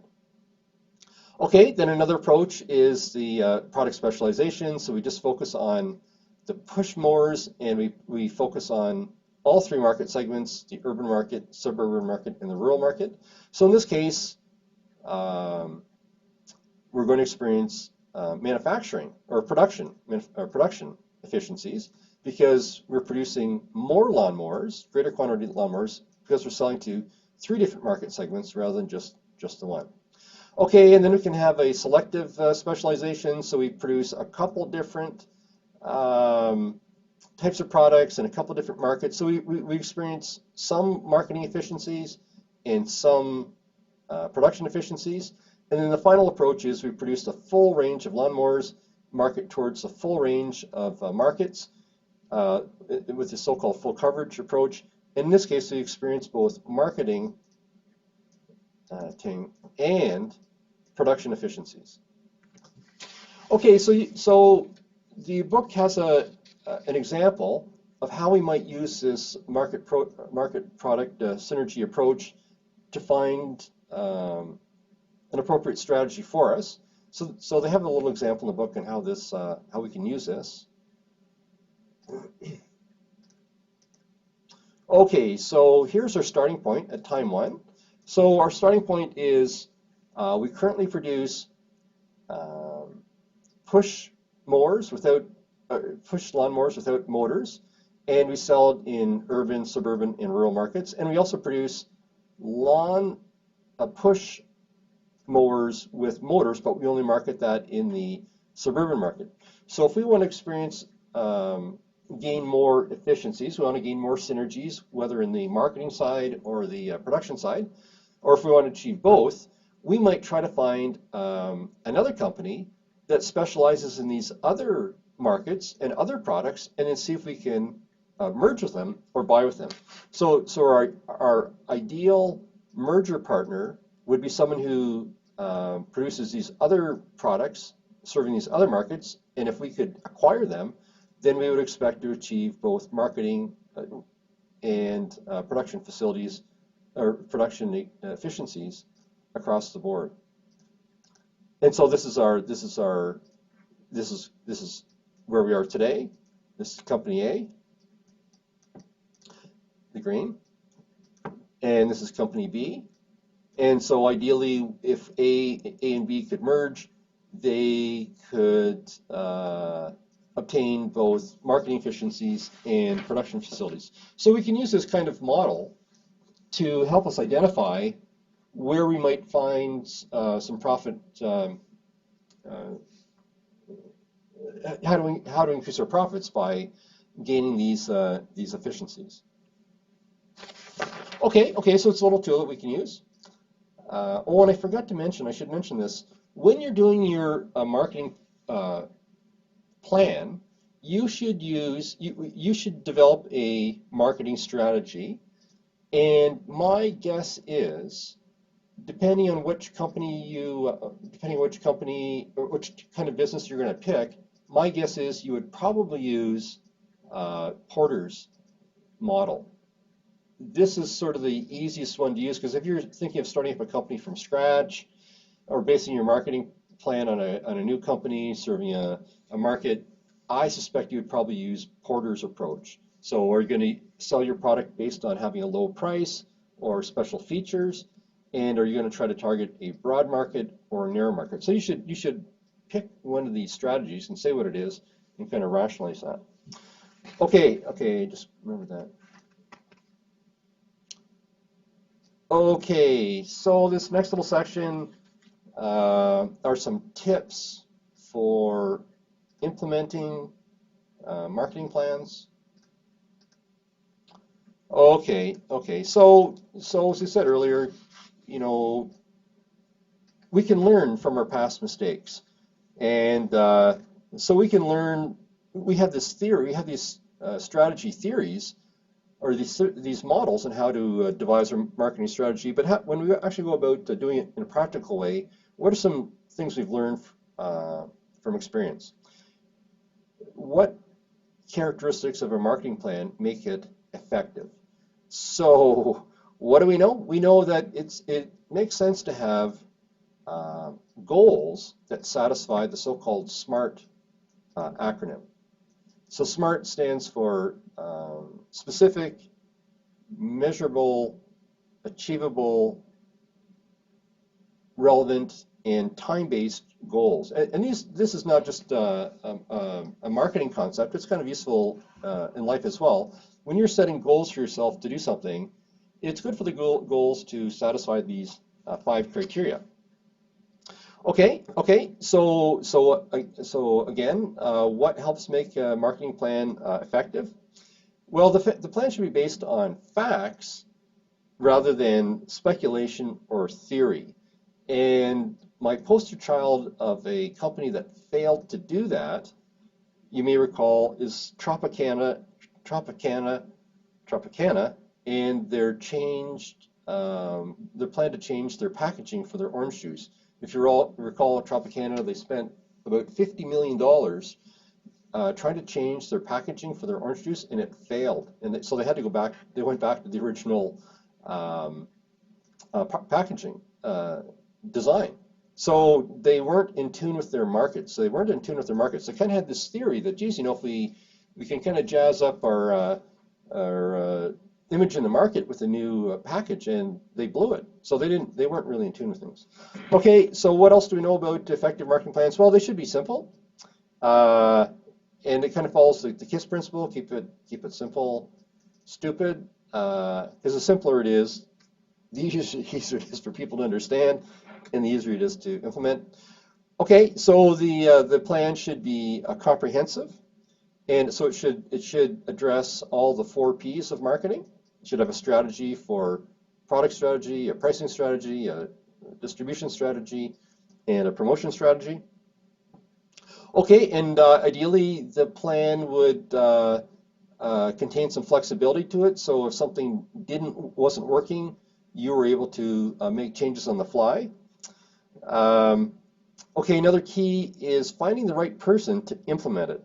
Okay, then another approach is the product specialization. So we just focus on the push mowers, and we focus on all 3 market segments: the urban market, suburban market, and the rural market. So in this case, we're going to experience manufacturing or production efficiencies, because we're producing more lawnmowers, greater quantity of lawnmowers, because we're selling to 3 different market segments rather than just the one. Okay, and then we can have a selective specialization. So we produce a couple different types of products in a couple different markets. So we experience some marketing efficiencies and some production efficiencies. And then the final approach is we produce a full range of lawnmowers, market towards a full range of markets with the so-called full coverage approach. In this case, we experience both marketing and production efficiencies. Okay, so the book has an example of how we might use this market product synergy approach to find an appropriate strategy for us. So they have a little example in the book on how we can use this. Okay, so here's our starting point at time 1. So our starting point is we currently produce push lawnmowers without motors, and we sell it in urban, suburban, and rural markets. And we also produce push mowers with motors, but we only market that in the suburban market. So if we want to gain more efficiencies, we want to gain more synergies, whether in the marketing side or the production side, or if we want to achieve both, we might try to find another company that specializes in these other markets and other products, and then see if we can merge with them or buy with them. So our ideal merger partner would be someone who produces these other products serving these other markets, and if we could acquire them, then we would expect to achieve both marketing and production facilities or production efficiencies across the board. And so this is where we are today. This is company A, the green, and this is company B. And so ideally, if A and B could merge, they could obtain both marketing efficiencies and production facilities. So we can use this kind of model to help us identify where we might find some profit, how to increase our profits by gaining these efficiencies. Okay, so it's a little tool that we can use. Oh, and I forgot to mention, I should mention this. When you're doing your marketing plan, you should develop a marketing strategy. And my guess is, depending on which company or which kind of business you're going to pick, my guess is you would probably use Porter's model. This is sort of the easiest one to use, because if you're thinking of starting up a company from scratch or basing your marketing plan on a new company serving a market, I suspect you would probably use Porter's approach. So are you going to sell your product based on having a low price or special features? And are you going to try to target a broad market or a narrow market? So you should pick one of these strategies and say what it is and kind of rationalize that. Okay, just remember that. Okay, so this next little section are some tips for implementing marketing plans. Okay, so as I said earlier, we can learn from our past mistakes, and so we can learn. We have this theory, we have these strategy theories, or these models on how to devise our marketing strategy. But when we actually go about doing it in a practical way, what are some things we've learned from experience? What characteristics of a marketing plan make it effective? So what do we know? We know that it makes sense to have goals that satisfy the so-called SMART acronym. So SMART stands for specific, measurable, achievable, relevant, and time-based goals. And this is not just a marketing concept. It's kind of useful in life as well. When you're setting goals for yourself to do something, it's good for the goals to satisfy these 5 criteria. Okay. So again, what helps make a marketing plan effective? Well, the plan should be based on facts rather than speculation or theory. And my poster child of a company that failed to do that, you may recall, is Tropicana, and their plan to change their packaging for their orange juice. If you all recall, at Tropicana, they spent about $50 million trying to change their packaging for their orange juice, and it failed. And so they had to go back. They went back to the original packaging design. So they weren't in tune with their market. So they weren't in tune with their market. So they kind of had this theory that, geez, if we can kind of jazz up our image in the market with a new package, and they blew it. So they weren't really in tune with things. Okay, so what else do we know about effective marketing plans? Well, they should be simple, and it kind of follows the KISS principle: keep it simple, stupid. Because the simpler it is, the easier it is for people to understand, and the easier it is to implement. Okay, so the plan should be comprehensive, and so it should address all the 4 P's of marketing. It should have a strategy for product strategy, a pricing strategy, a distribution strategy, and a promotion strategy. Okay, and ideally the plan would contain some flexibility to it. So if something wasn't working, you were able to make changes on the fly. Okay, another key is finding the right person to implement it.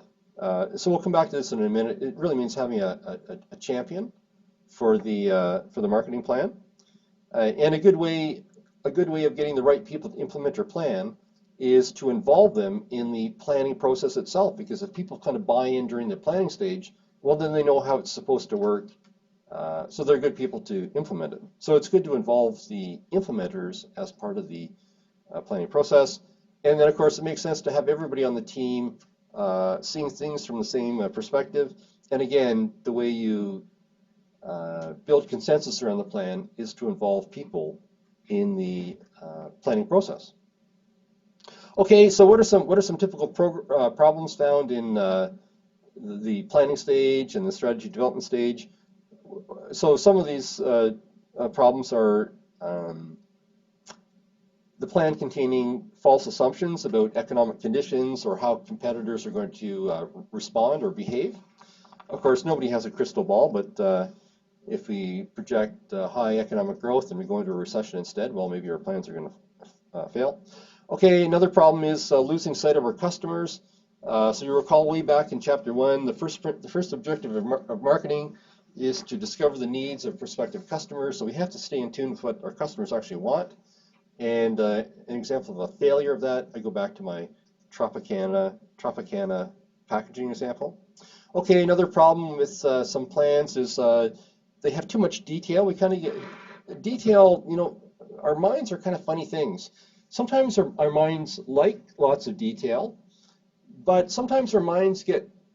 So we'll come back to this in a minute. It really means having a champion for the marketing plan, and a good way of getting the right people to implement your plan is to involve them in the planning process itself. Because if people kind of buy in during the planning stage, well, then they know how it's supposed to work. So they're good people to implement it. So it's good to involve the implementers as part of the planning process. And then, of course, it makes sense to have everybody on the team seeing things from the same perspective. And again, the way you build consensus around the plan is to involve people in the planning process. Okay, so what are some typical problems found in the planning stage and the strategy development stage? So some of these problems are the plan containing false assumptions about economic conditions or how competitors are going to respond or behave. Of course, nobody has a crystal ball, but if we project high economic growth and we go into a recession instead, well, maybe our plans are going to fail. Okay, another problem is losing sight of our customers. So you recall way back in Chapter 1, the first objective of marketing is to discover the needs of prospective customers. So we have to stay in tune with what our customers actually want. And an example of a failure of that, I go back to my Tropicana packaging example. Okay, another problem with some plans is they have too much detail. We kind of get detail, our minds are kind of funny things. Sometimes our minds like lots of detail, but sometimes our minds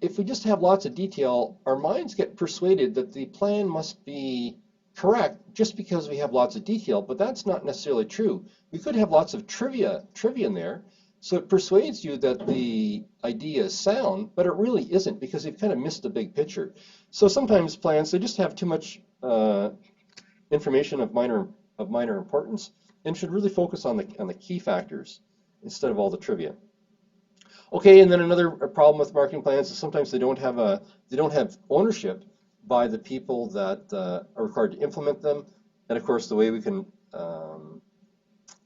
if we just have lots of detail, our minds get persuaded that the plan must be correct just because we have lots of detail, but that's not necessarily true. We could have lots of trivia in there, so it persuades you that the idea is sound, but it really isn't because you've kind of missed the big picture. So sometimes plans, they just have too much information of minor importance and should really focus on the key factors instead of all the trivia. Okay, and then another problem with marketing plans is sometimes they don't have ownership by the people that are required to implement them. And of course, the way we can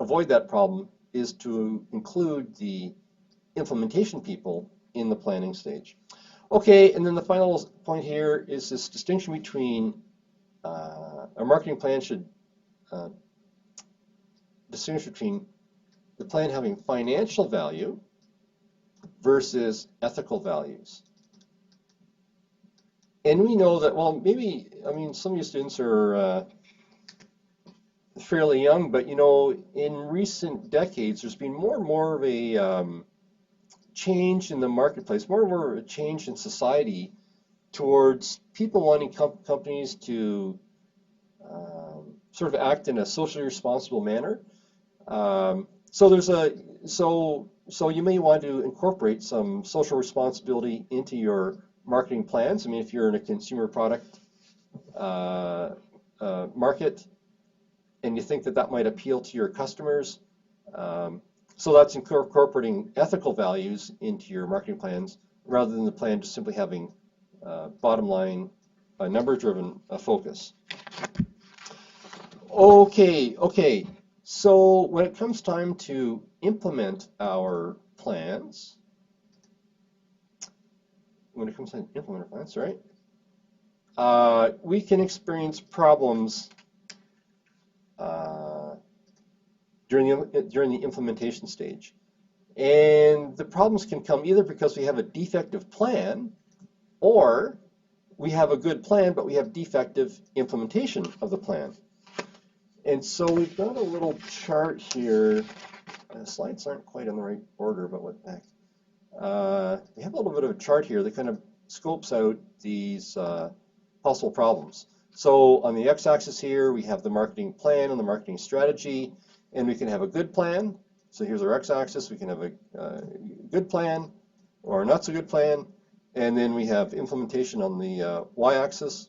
avoid that problem is to include the implementation people in the planning stage. Okay, and then the final point here is this distinction between a marketing plan should distinguish between the plan having financial value versus ethical values. And we know that, well, some of you students are fairly young, but in recent decades, there's been more and more of a change in the marketplace, more and more of a change in society towards people wanting companies to sort of act in a socially responsible manner. So you may want to incorporate some social responsibility into your marketing plans. I mean, if you're in a consumer product market and you think that might appeal to your customers, so that's incorporating ethical values into your marketing plans rather than the plan just simply having bottom line, number-driven focus. Okay. So when it comes time to implement our plans, right? We can experience problems uh, during the implementation stage. And the problems can come either because we have a defective plan, or we have a good plan, but we have defective implementation of the plan. And so we've got a little chart here. The slides aren't quite in the right order, but what the heck. We have a little bit of a chart here that kind of scopes out these possible problems. So on the x-axis here, we have the marketing plan and the marketing strategy, and we can have a good plan. So here's our x-axis. We can have a good plan or a not so good plan, and then we have implementation on the y-axis.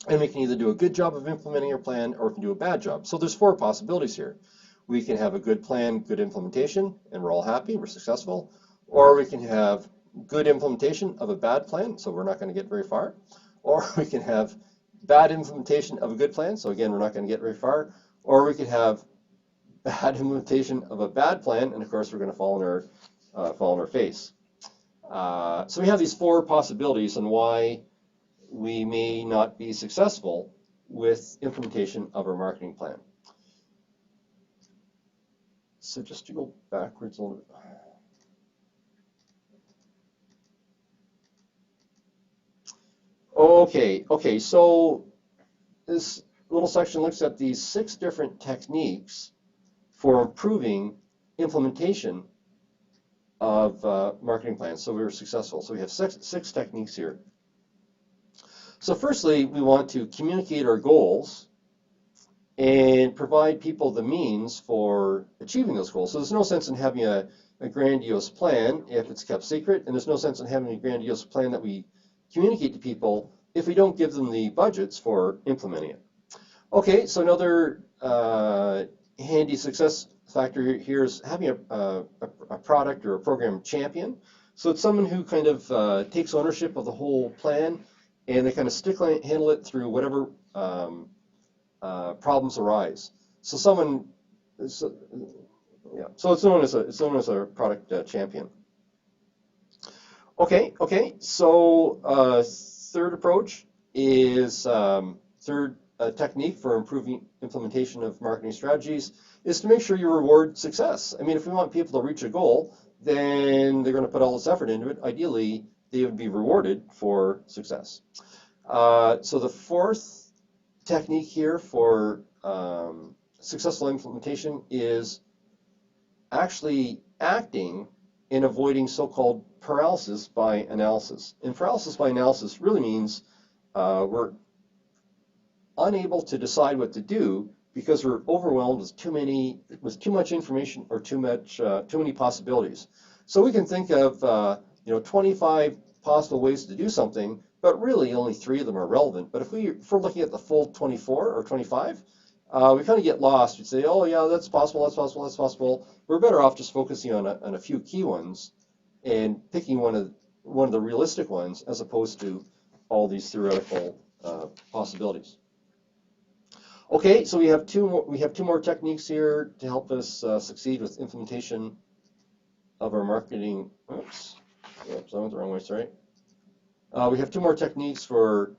And we can either do a good job of implementing our plan, or we can do a bad job. So there's 4 possibilities here. We can have a good plan, good implementation, and we're all happy, we're successful. Or we can have good implementation of a bad plan, so we're not going to get very far. Or we can have bad implementation of a good plan, so again, we're not going to get very far. Or we could have bad implementation of a bad plan, and of course, we're going to fall on our face. So we have these 4 possibilities on why we may not be successful with implementation of our marketing plan. So just to go backwards a little bit. Okay, so this little section looks at these 6 different techniques for improving implementation of marketing plans so we were successful. So we have six techniques here. So firstly, we want to communicate our goals and provide people the means for achieving those goals. So there's no sense in having a grandiose plan if it's kept secret, and there's no sense in having a grandiose plan that we communicate to people if we don't give them the budgets for implementing it. Okay, so another handy success factor here is having a product or a program champion. So it's someone who kind of takes ownership of the whole plan, and they kind of handle it through whatever problems arise. So so it's known as a product champion. Okay. So third approach is third technique for improving implementation of marketing strategies is to make sure you reward success. I mean, if we want people to reach a goal, then they're going to put all this effort into it. Ideally, they would be rewarded for success. So the fourth technique here for successful implementation is actually acting and avoiding so-called paralysis by analysis. And paralysis by analysis really means we're unable to decide what to do because we're overwhelmed with too much information or too many possibilities. So we can think of 25 possible ways to do something, but really only 3 of them are relevant. But if we're looking at the full 24 or 25, we kind of get lost. We say, oh yeah, that's possible. We're better off just focusing on a few key ones and picking one of the realistic ones as opposed to all these theoretical possibilities. Okay, so we have two more techniques here to help us succeed with implementation of our marketing. Oops, I went the wrong way. Sorry. We have 2 more techniques for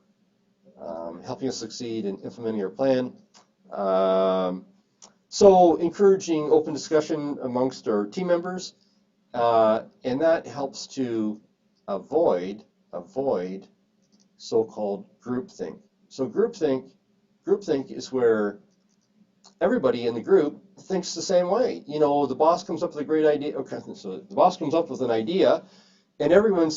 helping us succeed in implementing our plan. So encouraging open discussion amongst our team members, and that helps to avoid so-called groupthink. So groupthink is where everybody in the group thinks the same way. The boss comes up with a great idea. Okay, so the boss comes up with an idea, and everyone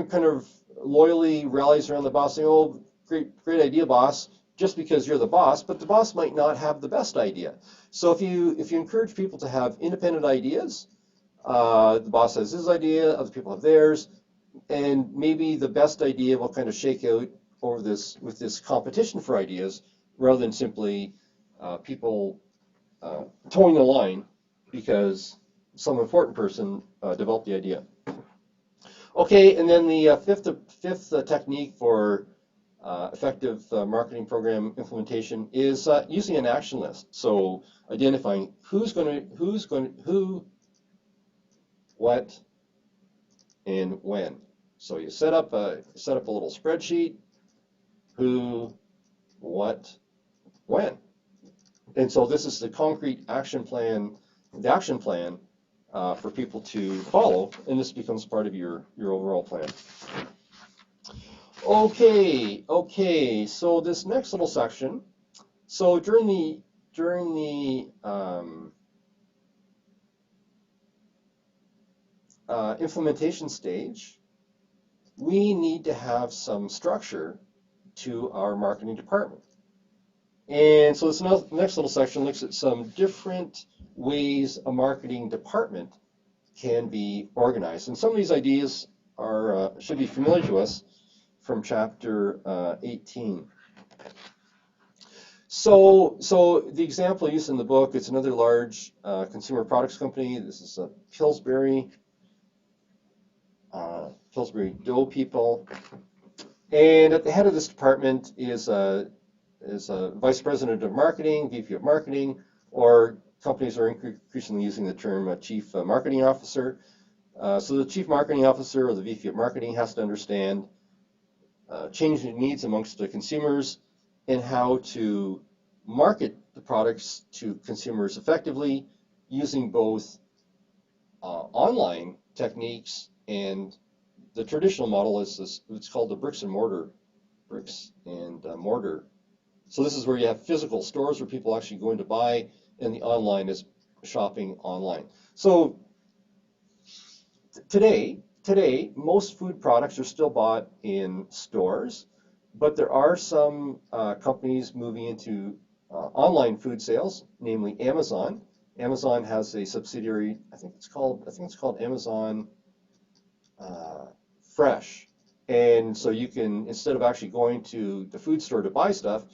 kind of loyally rallies around the boss, saying, "Oh, great idea, boss," just because you're the boss. But the boss might not have the best idea. So if you encourage people to have independent ideas, the boss has his idea, other people have theirs, and maybe the best idea will kind of shake out with this competition for ideas, rather than simply people towing the line because some important person developed the idea. Okay, and then the fifth technique for effective marketing program implementation is using an action list. So identifying who, what, and when. So you set up a little spreadsheet, who, what, when. And so this is the concrete action plan, for people to follow, and this becomes part of your overall plan. Okay, so this next little section, so during the implementation stage, we need to have some structure to our marketing department. And so this next little section looks at some different ways a marketing department can be organized. And some of these ideas should be familiar to us from chapter 18. So the example used in the book, it's another large consumer products company. This is Pillsbury Dough people. And at the head of this department is a vice president of marketing, VP of marketing, or companies are increasingly using the term chief marketing officer. So the chief marketing officer or the VP of marketing has to understand changing needs amongst the consumers and how to market the products to consumers effectively using both online techniques, and the traditional model is this, it's called the bricks and mortar. So this is where you have physical stores where people actually go in to buy, and the online is shopping online. So today, most food products are still bought in stores, but there are some companies moving into online food sales, namely Amazon. Amazon has a subsidiary, I think it's called Amazon Fresh. And so you can, instead of actually going to the food store to buy stuff,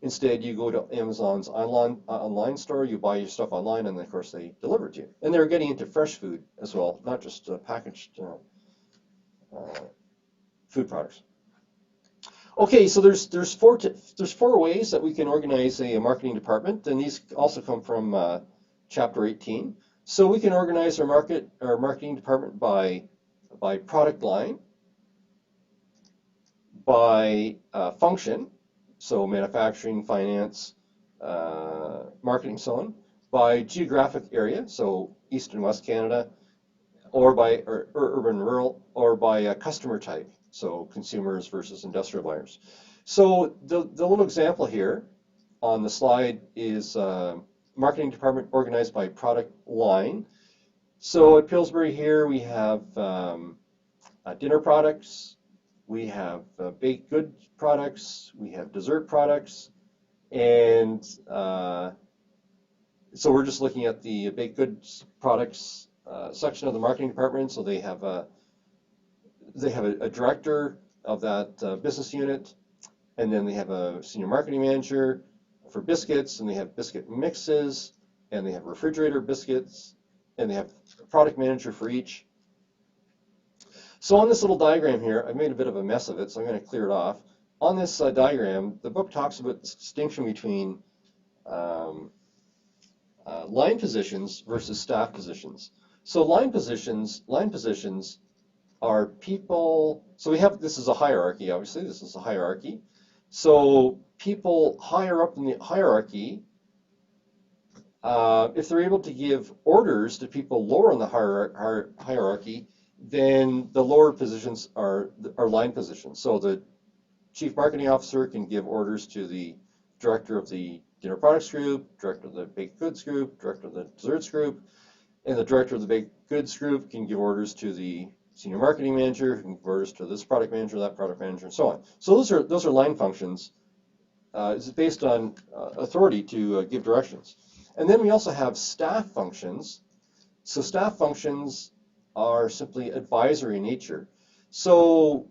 instead you go to Amazon's online store, you buy your stuff online, and then of course they deliver it to you. And they're getting into fresh food as well, not just packaged food products. Okay, so there's four ways that we can organize a marketing department, and these also come from chapter 18. So we can organize our marketing department by product line, by function, so manufacturing, finance, marketing, so on, by geographic area, so East and West Canada, or by urban, rural, or by customer type, so consumers versus industrial buyers. So the little example here on the slide is marketing department organized by product line. So at Pillsbury here we have dinner products, we have baked goods products, we have dessert products, and so we're just looking at the baked goods products section of the marketing department. So they have a director of that business unit, and then they have a senior marketing manager for biscuits, and they have biscuit mixes, and they have refrigerator biscuits, and they have a product manager for each. So on this little diagram here, I made a bit of a mess of it, so I'm going to clear it off. On this diagram, the book talks about the distinction between line positions versus staff positions. So line positions are people, so this is a hierarchy, obviously, this is a hierarchy. So people higher up in the hierarchy, if they're able to give orders to people lower in the hierarchy, then the lower positions are line positions. So the chief marketing officer can give orders to the director of the dinner products group, director of the baked goods group, director of the desserts group, and the director of the baked goods group can give orders to the senior marketing manager, who can give orders to this product manager, that product manager, and so on. So those are line functions. It's based on authority to give directions. And then we also have staff functions. So staff functions are simply advisory in nature. So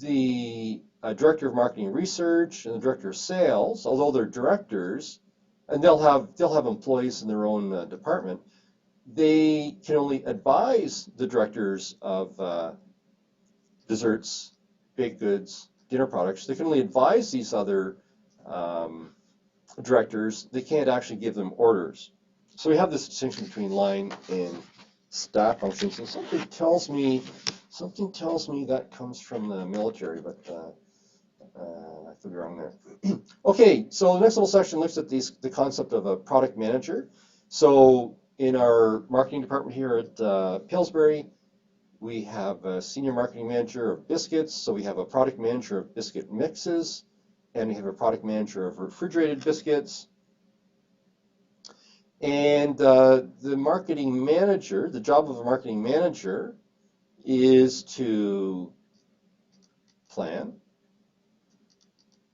the director of marketing and research and the director of sales, although they're directors, and they'll have employees in their own department, they can only advise the directors of desserts, baked goods, dinner products. They can only advise these other directors. They can't actually give them orders. So we have this distinction between line and staff functions. And something tells me that comes from the military, but I could be wrong there. Okay, so the next little section looks at the concept of a product manager. So in our marketing department here at Pillsbury, we have a senior marketing manager of biscuits. So we have a product manager of biscuit mixes, and we have a product manager of refrigerated biscuits. And the marketing manager, the job of a marketing manager is to plan,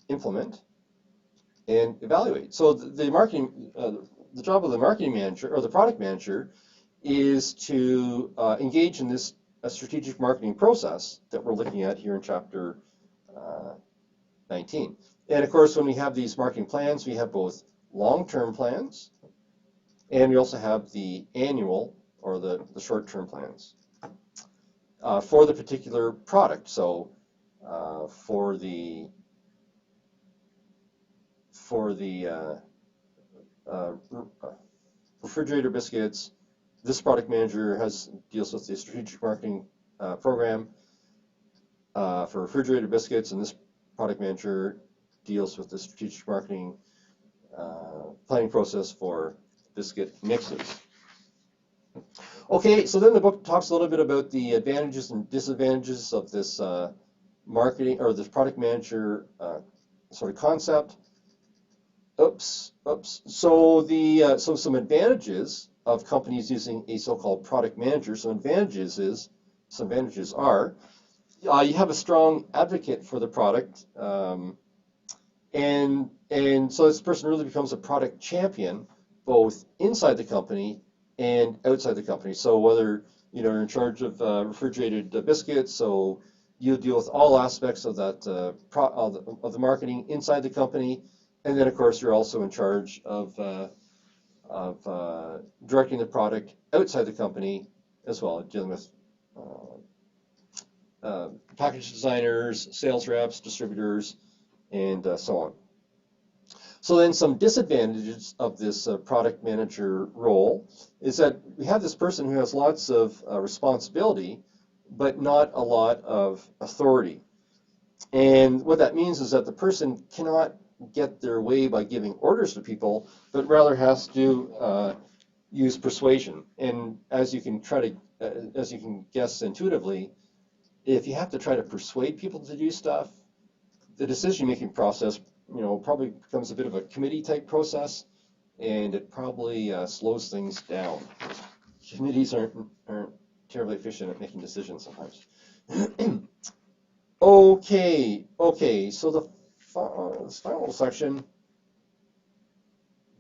implement, and evaluate. So the job of the marketing manager or the product manager is to engage in this strategic marketing process that we're looking at here in chapter 19. And of course, when we have these marketing plans, we have both long-term plans, and we also have the annual or the short-term plans for the particular product. So for the refrigerator biscuits, this product manager deals with the strategic marketing program for refrigerator biscuits, and this product manager deals with the strategic marketing planning process for biscuit mixes. Okay, so then the book talks a little bit about the advantages and disadvantages of this marketing or this product manager sort of concept. So some advantages of companies using a so-called product manager. Some advantages are you have a strong advocate for the product, and so this person really becomes a product champion both inside the company and outside the company. So whether you're in charge of refrigerated biscuits, so you deal with all aspects of that of the marketing inside the company, and then of course you're also in charge of directing the product outside the company as well, dealing with package designers, sales reps, distributors, and so on. So then some disadvantages of this product manager role is that we have this person who has lots of responsibility, but not a lot of authority. And what that means is that the person cannot get their way by giving orders to people, but rather has to use persuasion. And as you can guess intuitively, if you have to try to persuade people to do stuff, the decision-making process, probably becomes a bit of a committee-type process, and it probably slows things down. Committees aren't terribly efficient at making decisions sometimes. Okay. So this final section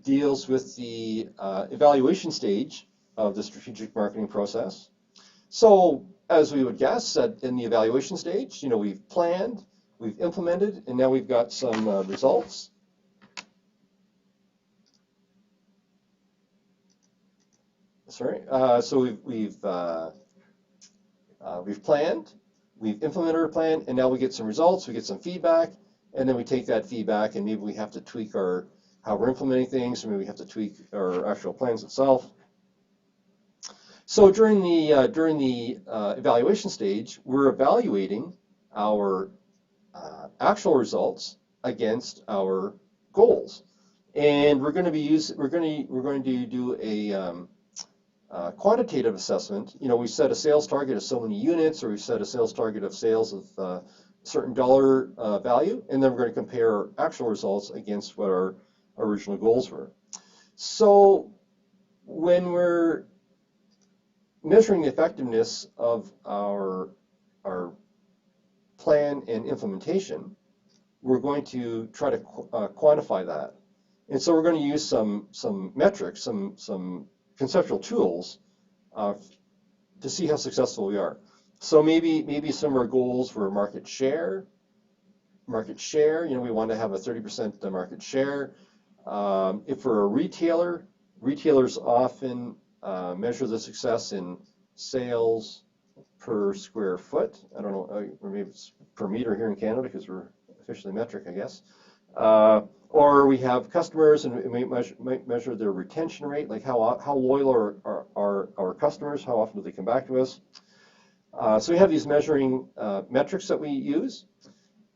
deals with the evaluation stage of the strategic marketing process. So, as we would guess, in the evaluation stage, we've planned, we've implemented, and now we've got some results. So we've planned, we've implemented our plan, and now we get some results, we get some feedback, and then we take that feedback and maybe we have to tweak how we're implementing things, or maybe we have to tweak our actual plans itself. So during the evaluation stage, we're evaluating our actual results against our goals, and we're going to do a quantitative assessment. We set a sales target of so many units, or we set a sales target of sales of a certain dollar value, and then we're going to compare our actual results against what our original goals were. So when we're measuring the effectiveness of our plan and implementation, we're going to try to quantify that. And so we're going to use some metrics, some conceptual tools to see how successful we are. So maybe some of our goals were market share. We want to have a 30% market share. If we're a retailer, retailers often measure the success in sales per square foot. I don't know, or maybe it's per meter here in Canada because we're officially metric, I guess. Or we have customers, and we might measure their retention rate, like how loyal are our customers, how often do they come back to us. So we have these measuring metrics that we use.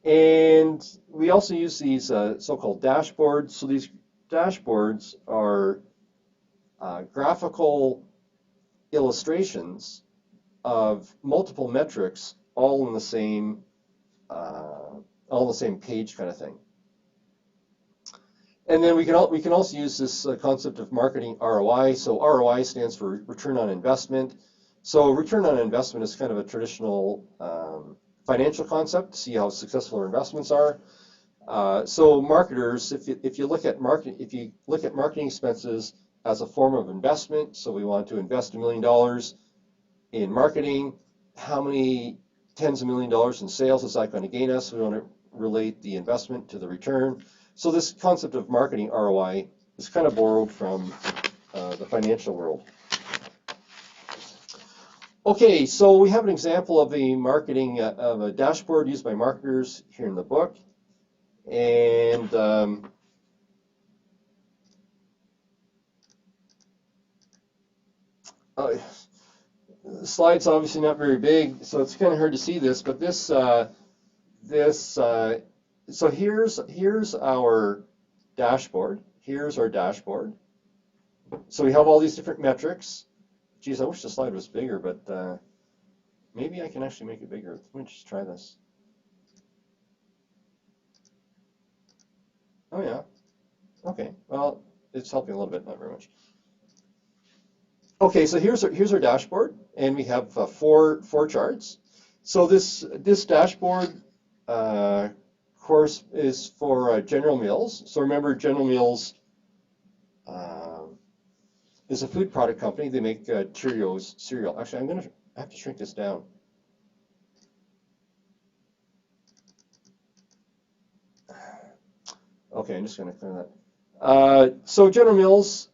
And we also use these so-called dashboards. So these dashboards are graphical illustrations of multiple metrics all in the same page kind of thing. And then we can also use this concept of marketing ROI. So ROI stands for return on investment. So return on investment is kind of a traditional financial concept to see how successful our investments are. So marketers, if you look at marketing expenses as a form of investment, so we want to invest $1 million in marketing, how many tens of million dollars in sales is that going to gain us? We want to relate the investment to the return. So this concept of marketing ROI is kind of borrowed from the financial world. Okay, so we have an example of of a dashboard used by marketers here in the book. And the slide's obviously not very big, so it's kind of hard to see this, but so here's our dashboard. Here's our dashboard. So we have all these different metrics. Geez, I wish the slide was bigger, but maybe I can actually make it bigger. Let me just try this. Oh yeah. Okay. Well, it's helping a little bit, not very much. Okay, so here's our dashboard, and we have four charts. So this dashboard course is for General Mills. So remember, General Mills is a food product company. They make Cheerios cereal. Actually, I have to shrink this down. Okay, I'm just going to clear that. So General Mills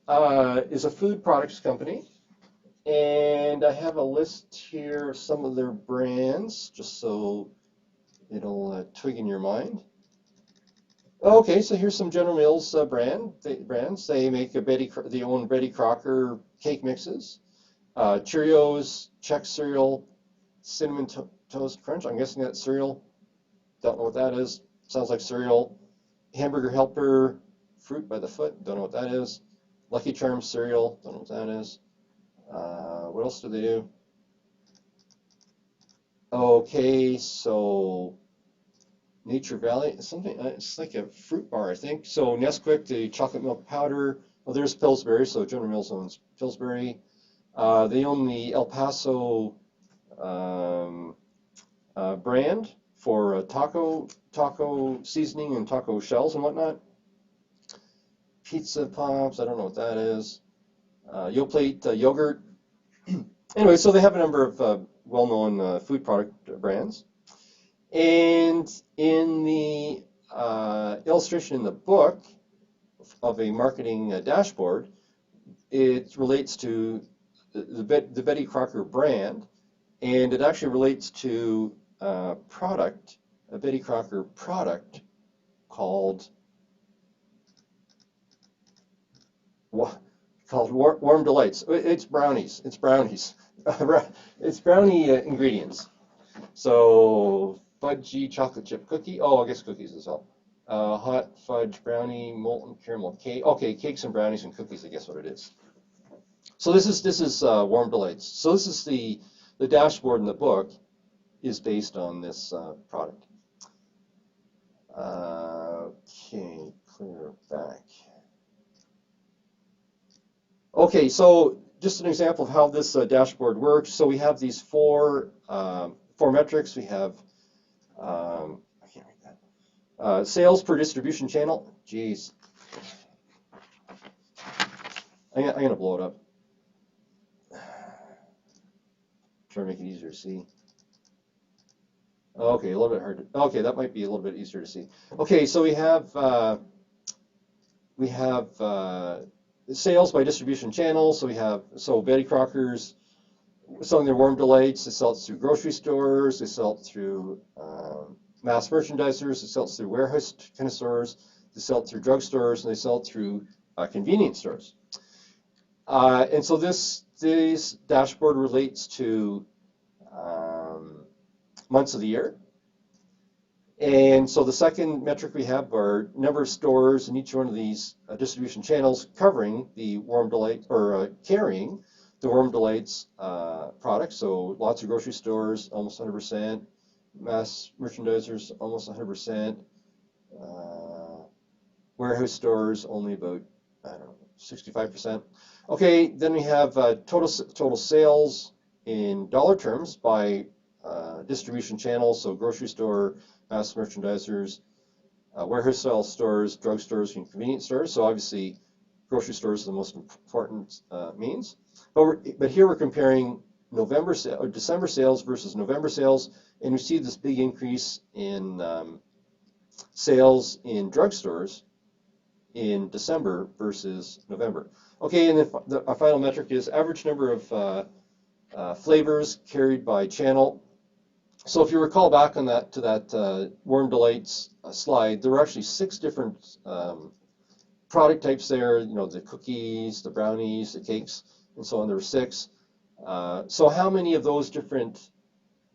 is a food products company, and I have a list here of some of their brands, just so it'll twig in your mind. Okay, so here's some General Mills brands. They make they own Betty Crocker cake mixes, Cheerios, Chex cereal, Cinnamon Toast Crunch. I'm guessing that's cereal. Don't know what that is. Sounds like cereal. Hamburger Helper, Fruit by the Foot. Don't know what that is. Lucky Charms cereal. Don't know what that is. What else do they do? Okay, so Nature Valley, something, it's like a fruit bar, I think. So Nesquik, the chocolate milk powder. Oh, there's Pillsbury, so General Mills owns Pillsbury. They own the El Paso brand for taco seasoning and taco shells and whatnot. Pizza Pops, I don't know what that is. Yoplait yogurt. Anyway, so they have a number of well-known food product brands. And in the illustration in the book of a marketing dashboard, it relates to the Betty Crocker brand, and it actually relates to a Betty Crocker product called Warm Delights. It's brownies. It's brownies. It's brownie ingredients. So fudgy chocolate chip cookie. Oh, I guess cookies as well. Hot fudge brownie, molten caramel cake. Okay, cakes and brownies and cookies. I guess what it is. So this is Warm Delights. So this is the dashboard in the book is based on this product. Okay, clear back. Okay, so just an example of how this dashboard works. So we have these four metrics. We have I can't read that. Sales per distribution channel. Geez, I'm gonna blow it up. Try to make it easier to see. Okay, a little bit hard. Okay, that might be a little bit easier to see. Okay, so we have sales by distribution channel. So we have Betty Crocker's selling their warm delights. They sell it through grocery stores. They sell it through mass merchandisers. They sell it through warehouse kind of stores. They sell it through drugstores, and they sell it through convenience stores. And so this dashboard relates to months of the year. And so the second metric we have are number of stores in each one of these distribution channels covering the warm delight or carrying the warm delights products. So lots of grocery stores, almost 100%. Mass merchandisers, almost 100%. Warehouse stores, only about, I don't know, 65%. Okay, then we have total sales in dollar terms by distribution channels, so grocery store, mass merchandisers, warehouse style stores, drugstores, and convenience stores. So obviously, grocery stores are the most important means. But here we're comparing December sales versus November sales, and we see this big increase in sales in drugstores in December versus November. Okay, and then our final metric is average number of flavors carried by channel. So if you recall back on to that Warm Delights slide, there were actually 6 different product types there. You know, the cookies, the brownies, the cakes, and so on. There were 6. So how many of those different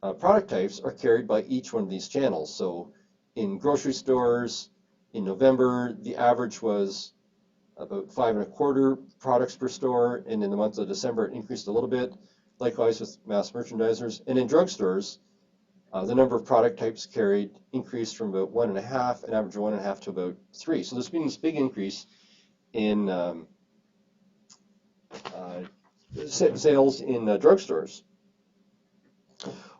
product types are carried by each one of these channels? So in grocery stores, in November, the average was about 5 1/4 products per store, and in the month of December, it increased a little bit. Likewise with mass merchandisers. And in drugstores, the number of product types carried increased from about 1.5, an average of 1.5 to about 3. So there's been this big increase in sales in drugstores.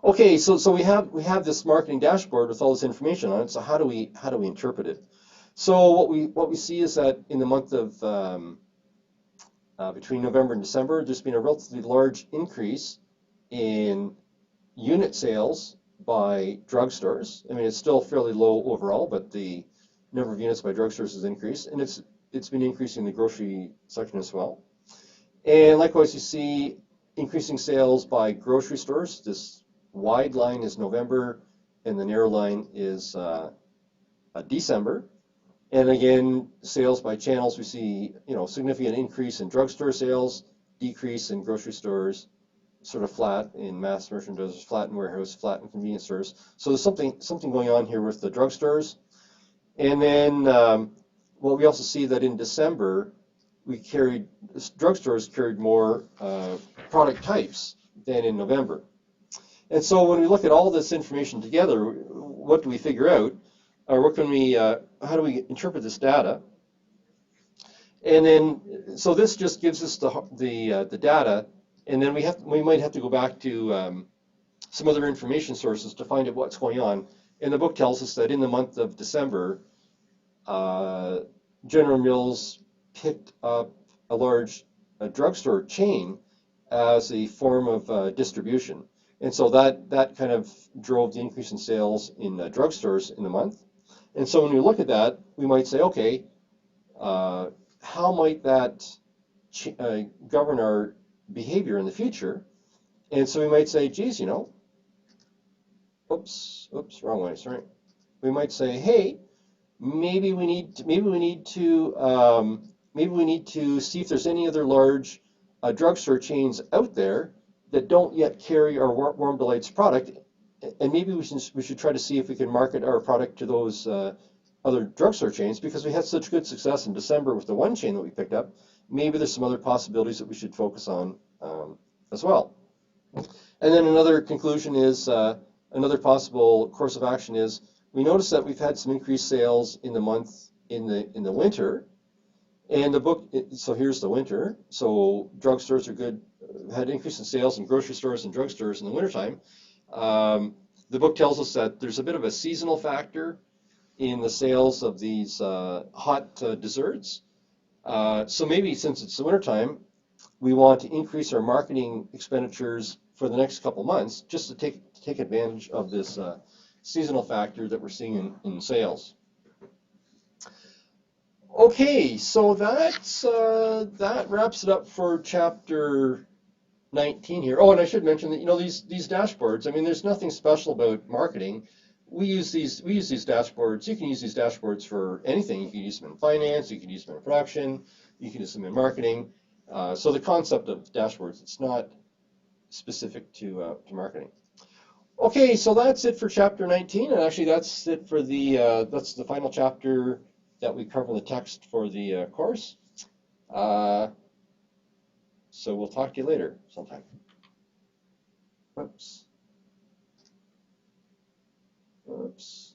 Okay, so we have this marketing dashboard with all this information on it. So how do we interpret it? So what we see is that in the month of between November and December, there's been a relatively large increase in unit sales by drugstores. I mean, it's still fairly low overall, but the number of units by drugstores has increased, and it's been increasing in the grocery section as well. And likewise, you see increasing sales by grocery stores. This wide line is November, and the narrow line is December. And again, sales by channels, we see significant increase in drugstore sales, decrease in grocery stores, sort of flat in mass merchandisers, flat in warehouse, flat in convenience stores. So there's something going on here with the drugstores. And then well, we also see that in December, drugstores carried more product types than in November. And so when we look at all this information together, what do we figure out? Or how do we interpret this data? And then, so this just gives us the data, and then we might have to go back to some other information sources to find out what's going on. And the book tells us that in the month of December, General Mills picked up a large drugstore chain as a form of distribution. And so that kind of drove the increase in sales in drugstores in the month. And so when we look at that, we might say, okay, how might that govern our behavior in the future? And so we might say, geez, oops, wrong way, sorry. We might say, hey, maybe we need to see if there's any other large drugstore chains out there that don't yet carry our Warm Delights product, and maybe we should try to see if we can market our product to those other drugstore chains, because we had such good success in December with the one chain that we picked up. Maybe there's some other possibilities that we should focus on as well. And then another conclusion is, another possible course of action is, we notice that we've had some increased sales in the month in the winter, and the book. So here's the winter. So drugstores are good, had increase in sales in grocery stores and drugstores in the wintertime. The book tells us that there's a bit of a seasonal factor in the sales of these hot desserts. So maybe since it's the wintertime, we want to increase our marketing expenditures for the next couple months just to take advantage of this seasonal factor that we're seeing in sales. Okay, so that wraps it up for chapter 19 here. Oh, and I should mention that, these dashboards, I mean, there's nothing special about marketing. We use these dashboards. You can use these dashboards for anything. You can use them in finance, you can use them in production, you can use them in marketing. So the concept of dashboards, it's not specific to marketing. Okay, so that's it for chapter 19, and actually that's it for that's the final chapter that we cover the text for the course. So we'll talk to you later sometime. Whoops. Oops.